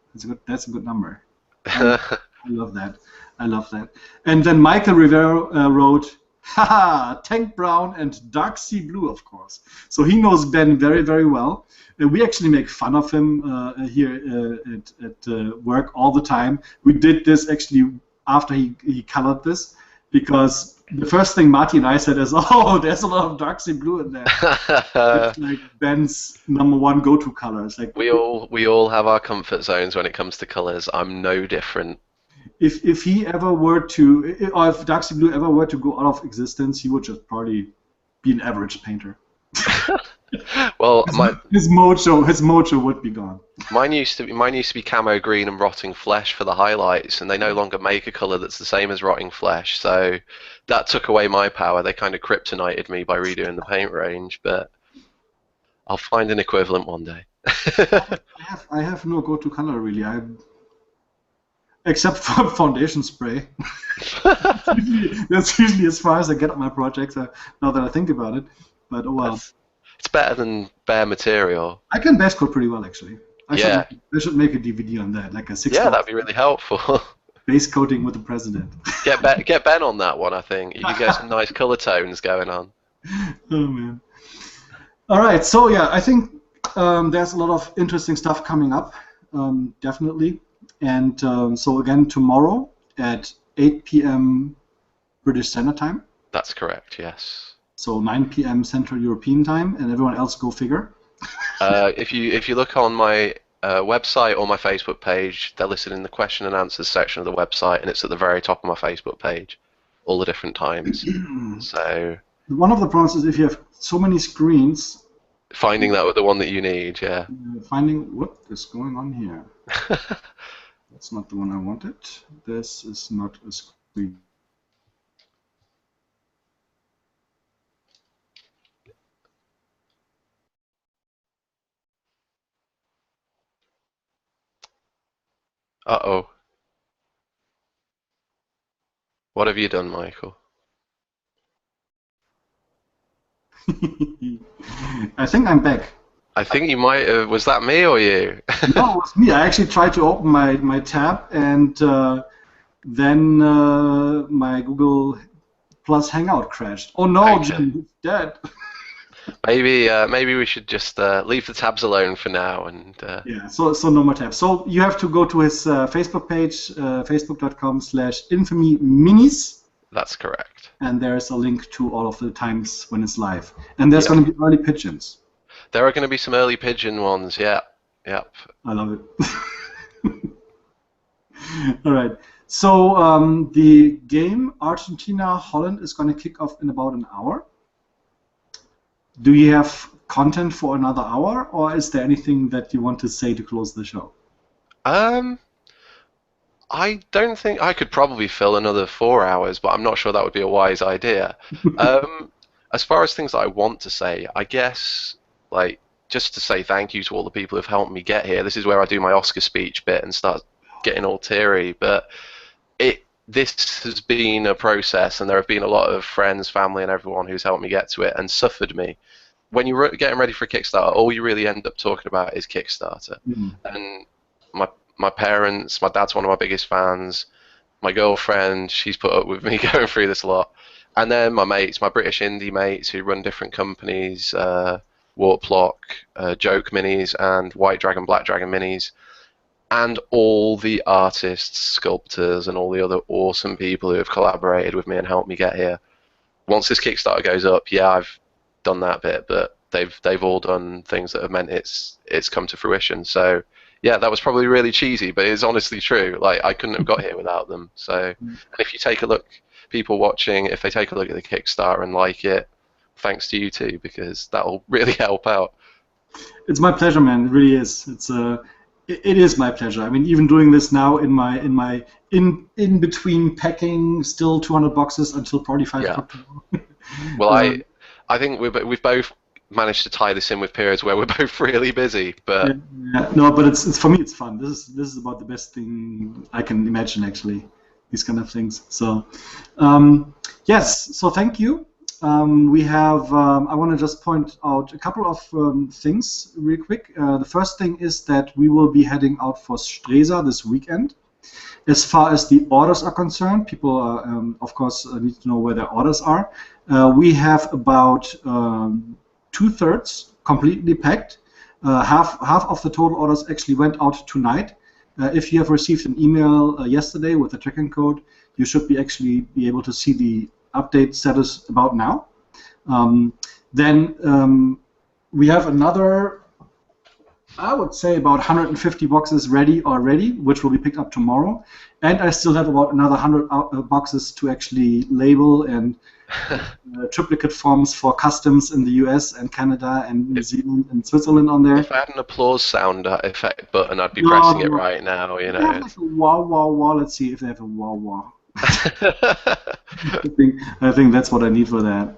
That's a good number. I love that. I love that. And then Michael Rivera wrote, haha, Tank Brown and Dark Sea Blue, of course. So he knows Ben very, very well. We actually make fun of him here at work all the time. We did this actually after he colored this, because the first thing Marty and I said is, oh, there's a lot of Dark Sea Blue in there. It's like Ben's #1 go-to color. It's like we all have our comfort zones when it comes to colors. I'm no different. If he ever were to, or if Dark Sea Blue ever were to go out of existence, he would just probably be an average painter. Well, his mojo would be gone. Mine used to be camo green and rotting flesh for the highlights, and they no longer make a color that's the same as rotting flesh. So that took away my power. They kind of kryptonited me by redoing the paint range, but I'll find an equivalent one day. I have no go-to color really. Except for foundation spray. That's usually as far as I get on my projects. Now that I think about it, but oh well. It's better than bare material. I can base coat pretty well, actually. I Yeah. should make a DVD on that, like a 6. Yeah, that'd be really helpful. Base coating with the president. Get Ben on that one, I think. You can get some nice color tones going on. Oh man. All right, so yeah, I think there's a lot of interesting stuff coming up, definitely. And so again, tomorrow at 8 p.m. British Standard Time. That's correct, yes. So 9 p.m. Central European Time, and everyone else go figure. If you look on my website or my Facebook page, they're listed in the question and answers section of the website, and it's at the very top of my Facebook page, all the different times. So one of the problems is if you have so many screens, finding that with the one that you need, yeah. Finding what is going on here. That's not the one I wanted. This is not a screen. Uh-oh. What have you done, Michael? I think I'm back. I think you might have... Was that me or you? No, it was me. I actually tried to open my tab, and then my Google Plus Hangout crashed. Oh no, Okay. Jim, it's dead. Maybe we should just leave the tabs alone for now, and Yeah, so no more tabs. So you have to go to his Facebook page, facebook.com/infamyminis, that's correct. and there's a link to all of the times when it's live. And there's Yeah. going to be early pigeons. There are going to be some early pigeon ones, yeah. Yep. I love it. All right. So the game Argentina-Holland is going to kick off in about an hour. Do you have content for another hour, or is there anything that you want to say to close the show? Um, I don't think I could probably fill another 4 hours, but I'm not sure that would be a wise idea. Um, as far as things that I want to say, I guess like just to say thank you to all the people who've helped me get here. This is where I do my Oscar speech bit and start getting all teary, but this has been a process, and there have been a lot of friends, family, and everyone who's helped me get to it and suffered me. When you're getting ready for a Kickstarter, all you really end up talking about is Kickstarter. And my parents, my dad's one of my biggest fans. My girlfriend, she's put up with me going through this a lot. And then my mates, my British indie mates who run different companies, Warplock, Joke Minis, and White Dragon, Black Dragon Minis, and all the artists, sculptors, and all the other awesome people who have collaborated with me and helped me get here. Once this Kickstarter goes up, yeah, I've done that bit, but they've all done things that have meant it's come to fruition. So yeah, that was probably really cheesy, but it's honestly true. Like, I couldn't have got here without them. So, and if you take a look, people watching, if they take a look at the Kickstarter and like it, thanks to you too, because that'll really help out. It's my pleasure, man. It really is. It is my pleasure. I mean, even doing this now in between packing, still 200 boxes until probably 5 o'clock tomorrow. Well, I think we've both managed to tie this in with periods where we're both really busy, but no, but it's for me it's fun. This is about the best thing I can imagine, actually, these kind of things. So yes, so thank you. We have I want to just point out a couple of things real quick. The first thing is that we will be heading out for Stresa this weekend. As far as the orders are concerned, people of course need to know where their orders are. We have about 2/3 completely packed. Half of the total orders actually went out tonight. If you have received an email yesterday with the tracking code, you should actually be able to see the update status about now. Then we have another, I would say, about 150 boxes ready already, which will be picked up tomorrow. And I still have about another 100 boxes to actually label and triplicate forms for customs in the US and Canada and New Zealand and Switzerland on there. If I had an applause sound effect button, I'd be pressing it right now. You know. Like a wow, wow, wow. Let's see if they have a wow, wow. I think that's what I need for that.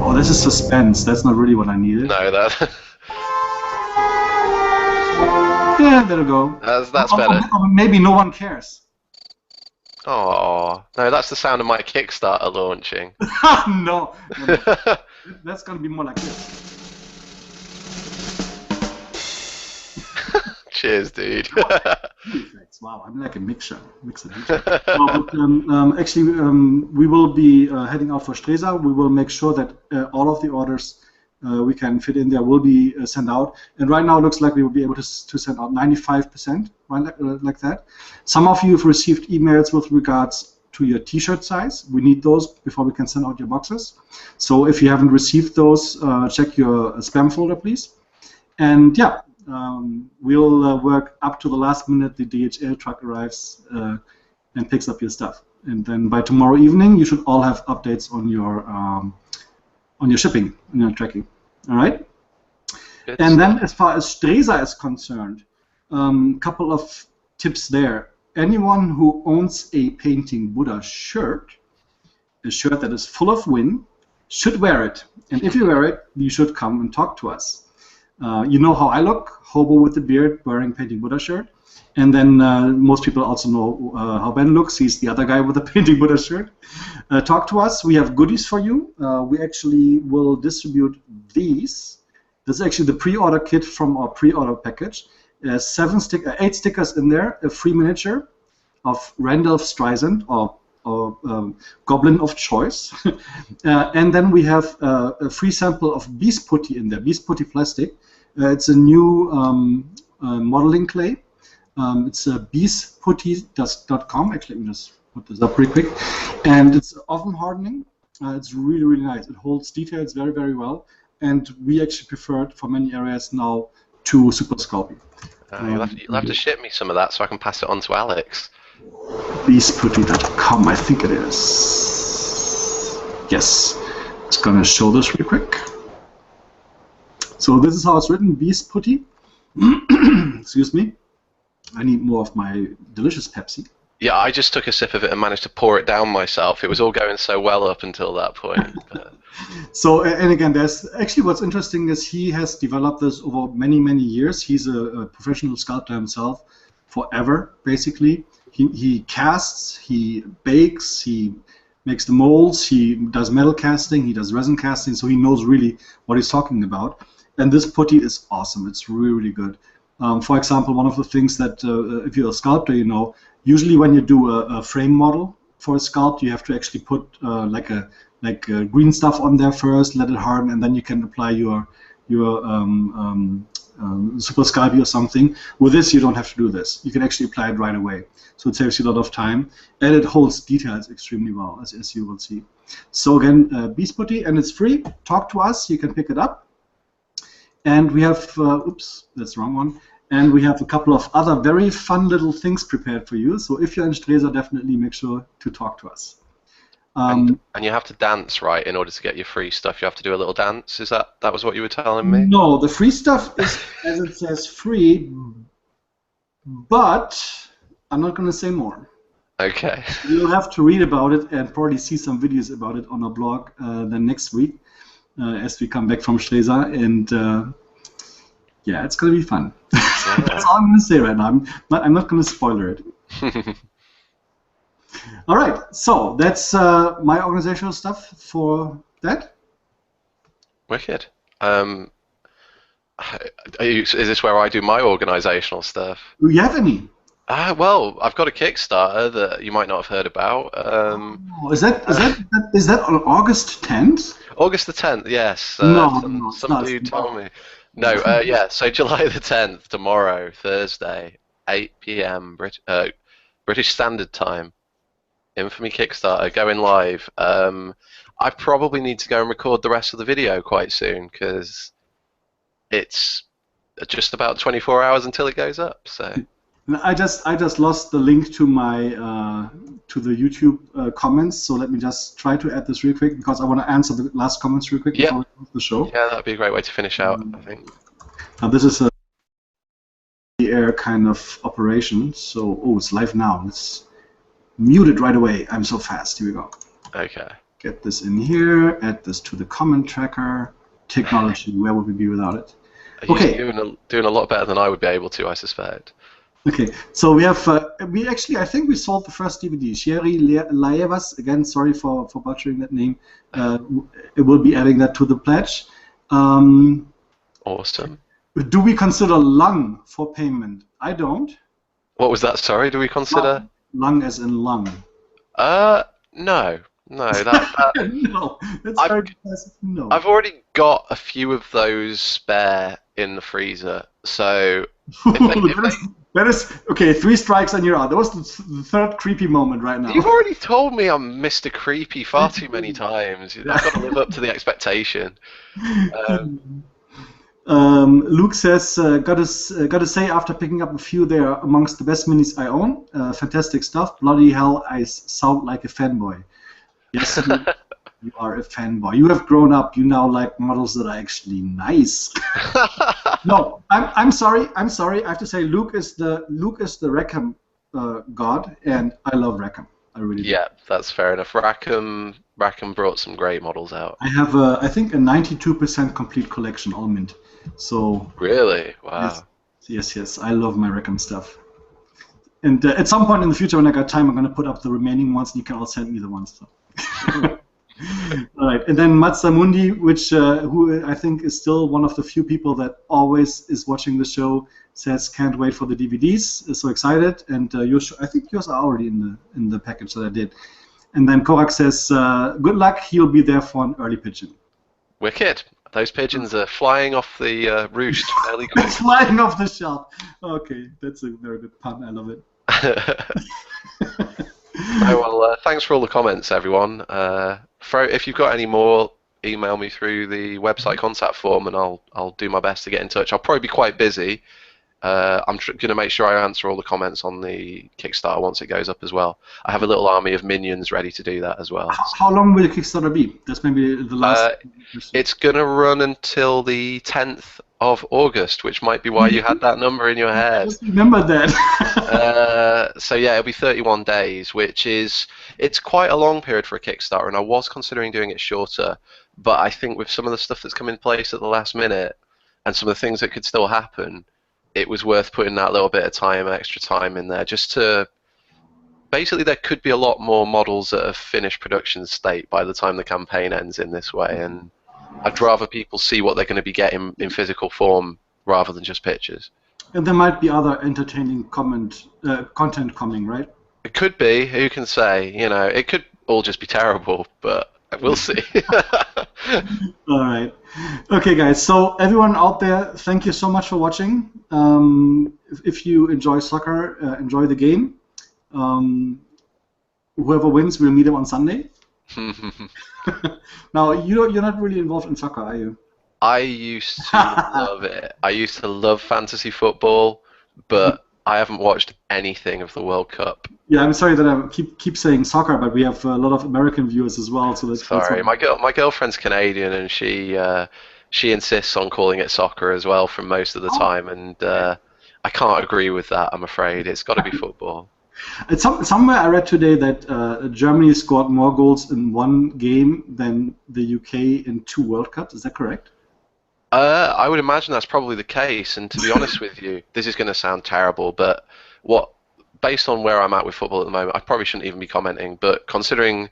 Oh, this is suspense. That's not really what I needed. No, that. Yeah, there we go. That's better. Or maybe no one cares. Oh no, that's the sound of my Kickstarter launching. No. That's gonna be more like this. Cheers, dude. Wow, I'm like a mixer. Actually, we will be heading out for Stresa. We will make sure that all of the orders we can fit in there will be sent out. And right now, it looks like we will be able to send out 95%, right, like that. Some of you have received emails with regards to your T-shirt size. We need those before we can send out your boxes. So if you haven't received those, check your spam folder, please. And yeah. We'll work up to the last minute. The DHL truck arrives and picks up your stuff, and then by tomorrow evening, you should all have updates on your shipping and your tracking. All right. Good. And then, as far as Stresa is concerned, couple of tips there. Anyone who owns a Painting Buddha shirt, a shirt that is full of wind, should wear it. And if you wear it, you should come and talk to us. You know how I look, hobo with the beard, wearing Painting Buddha shirt. And then most people also know how Ben looks. He's the other guy with the Painting Buddha shirt. Talk to us. We have goodies for you. We actually will distribute these. This is actually the pre-order kit from our pre-order package. 8 stickers in there, a free miniature of Randolph Streisand, or Goblin of Choice. And then we have a free sample of Beast Putty in there, Beast Putty plastic. It's a new modeling clay. It's beastputty.com. Actually, let me just put this up pretty quick. And it's oven hardening. It's really, really nice. It holds details very, very well. And we actually prefer it for many areas now to Super Sculpey. You'll have to ship me some of that so I can pass it on to Alex. BeastPutty.com, I think it is. Yes. It's going to show this real quick. So this is how it's written, Beast Putty. Excuse me. I need more of my delicious Pepsi. Yeah, I just took a sip of it and managed to pour it down myself. It was all going so well up until that point. So, and again, there's actually what's interesting is he has developed this over many, many years. He's a professional sculptor himself forever, basically. He casts, he bakes, he makes the molds, he does metal casting, he does resin casting, so he knows really what he's talking about. And this putty is awesome. It's really, really good. For example, one of the things that if you're a sculptor, you know, usually when you do a frame model for a sculpt, you have to actually put like green stuff on there first, let it harden, and then you can apply your Super Sculpey or something. With this, you don't have to do this. You can actually apply it right away. So it saves you a lot of time, and it holds details extremely well, as you will see. So again, Beast Putty, and it's free. Talk to us. You can pick it up. And we have, oops, that's the wrong one. And we have a couple of other very fun little things prepared for you. So if you're in Stresa, definitely make sure to talk to us. And you have to dance, right, in order to get your free stuff. You have to do a little dance. Is that was what you were telling me? No, the free stuff is, as it says, free, but I'm not going to say more. Okay. You'll have to read about it and probably see some videos about it on our blog then next week as we come back from Stresa. And yeah, it's going to be fun. Yeah. That's all I'm going to say right now. I'm not going to spoiler it. All right, so that's my organizational stuff for that. Wicked. Is this where I do my organizational stuff? Do you have any? Well, I've got a Kickstarter that you might not have heard about. Is that on August 10th? August the 10th, yes. No, some dude told me. No, yeah. So July the 10th, tomorrow, Thursday, 8 p.m. British Standard Time. Infamy Kickstarter going live. I probably need to go and record the rest of the video quite soon because it's just about 24 hours until it goes up. So I just lost the link to my to the YouTube comments. So let me just try to add this real quick because I want to answer the last comments real quick before we close the show. Yeah, that'd be a great way to finish out. I think. Now this is a air kind of operation. So it's live now. Let's mute it right away. I'm so fast. Here we go. Okay. Get this in here. Add this to the comment tracker. Technology. Where would we be without it? Okay. You're doing a lot better than I would be able to, I suspect. Okay. So we have. I think we sold the first DVD. Sherry Laevas. Again, sorry for butchering that name. It will be adding that to the pledge. Awesome. Do we consider lung for payment? I don't. What was that? Sorry. Do we consider? Lung as in lung. No. That no. That's very classic. No. I've already got a few of those spare in the freezer, so that is okay. 3 strikes and you're out. That was the third creepy moment right now. You've already told me I'm Mr. Creepy far too many times. I've got to live up to the expectation. Luke says, gotta say, after picking up a few, they are amongst the best minis I own. Fantastic stuff. Bloody hell, I sound like a fanboy. Yes, you are a fanboy. You have grown up. You now like models that are actually nice. No, I'm sorry. I have to say, Luke is the Rackham god, and I love Rackham. I really do. Yeah, that's fair enough. Rackham brought some great models out. I have I think a 92% complete collection, all mint. So really, wow. Yes, I love my Rackham stuff. And at some point in the future, when I got time, I'm going to put up the remaining ones, and you can all send me the ones. So. All right, and then Matsamundi, who I think is still one of the few people that always is watching the show, says can't wait for the DVDs. Is so excited, and I think yours are already in the package that I did. And then Korak says good luck. He'll be there for an early pigeon. Wicked. Those pigeons are flying off the roost fairly quick. Flying off the shelf. Okay, that's a very good pun. I love it. Well, thanks for all the comments, everyone. If you've got any more email me through the website contact form, and I'll do my best to get in touch. I'll probably be quite busy. I'm going to make sure I answer all the comments on the Kickstarter once it goes up as well. I have a little army of minions ready to do that as well. How long will the Kickstarter be? That's maybe the last. It's going to run until the 10th of August, which might be why you had that number in your head. I just remembered that. So yeah, it'll be 31 days, it's quite a long period for a Kickstarter, and I was considering doing it shorter, but I think with some of the stuff that's come in place at the last minute, and some of the things that could still happen, it was worth putting that little bit of time, extra time in there, just to basically there could be a lot more models at a finished production state by the time the campaign ends in this way, and I'd rather people see what they're going to be getting in physical form rather than just pictures. And there might be other entertaining content coming, right? It could be. Who can say? You know, it could all just be terrible, but we'll see. All right. Okay, guys. So everyone out there, thank you so much for watching. If you enjoy soccer, enjoy the game. Whoever wins, we'll meet them on Sunday. Now, you're not really involved in soccer, are you? I used to love it. I used to love fantasy football, but I haven't watched anything of the World Cup. Yeah, I'm sorry that I keep saying soccer, but we have a lot of American viewers as well. So that's sorry. My girlfriend's Canadian, and she insists on calling it soccer as well for most of the time, and I can't agree with that. I'm afraid it's got to be football. Somewhere I read today that Germany scored more goals in one game than the UK in 2 World Cups. Is that correct? I would imagine that's probably the case, and to be honest with you, this is going to sound terrible, but based on where I'm at with football at the moment, I probably shouldn't even be commenting, but considering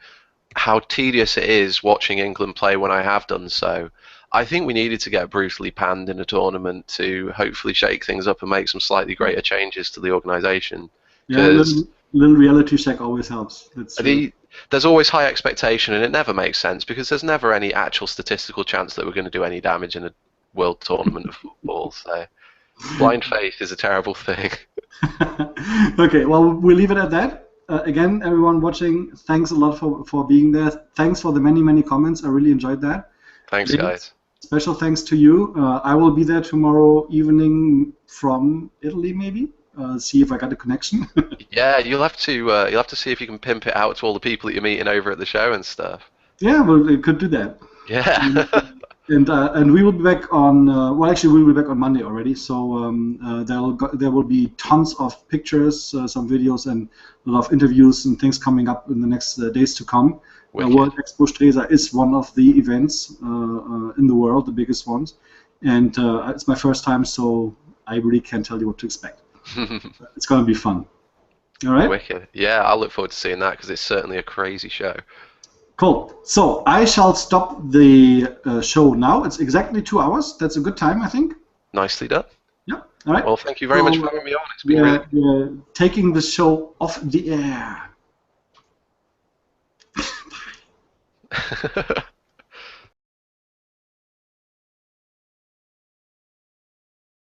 how tedious it is watching England play when I have done so, I think we needed to get brutally panned in a tournament to hopefully shake things up and make some slightly greater changes to the organisation. Yeah, a little reality check always helps. There's always high expectation, and it never makes sense because there's never any actual statistical chance that we're going to do any damage in a world tournament of football. So blind faith is a terrible thing. Okay, well, we'll leave it at that. Again, everyone watching, thanks a lot for being there. Thanks for the many comments. I really enjoyed that. Thanks, guys. Special thanks to you. I will be there tomorrow evening from Italy, maybe. See if I got a connection. Yeah, you'll have to see if you can pimp it out to all the people that you're meeting over at the show and stuff. Yeah, well, we could do that. Yeah. And we will be back on. Well, actually, we'll be back on Monday already. So there will be tons of pictures, some videos, and a lot of interviews and things coming up in the next days to come. World Expo Stresa is one of the events in the world, the biggest ones, and it's my first time, so I really can't tell you what to expect. It's going to be fun. All right? Wicked. Yeah, I look forward to seeing that because it's certainly a crazy show. Cool. So I shall stop the show now. It's exactly 2 hours. That's a good time, I think. Nicely done. Yeah. All right. Well, thank you very much for having me on. It's been really... We're taking the show off the air. Bye.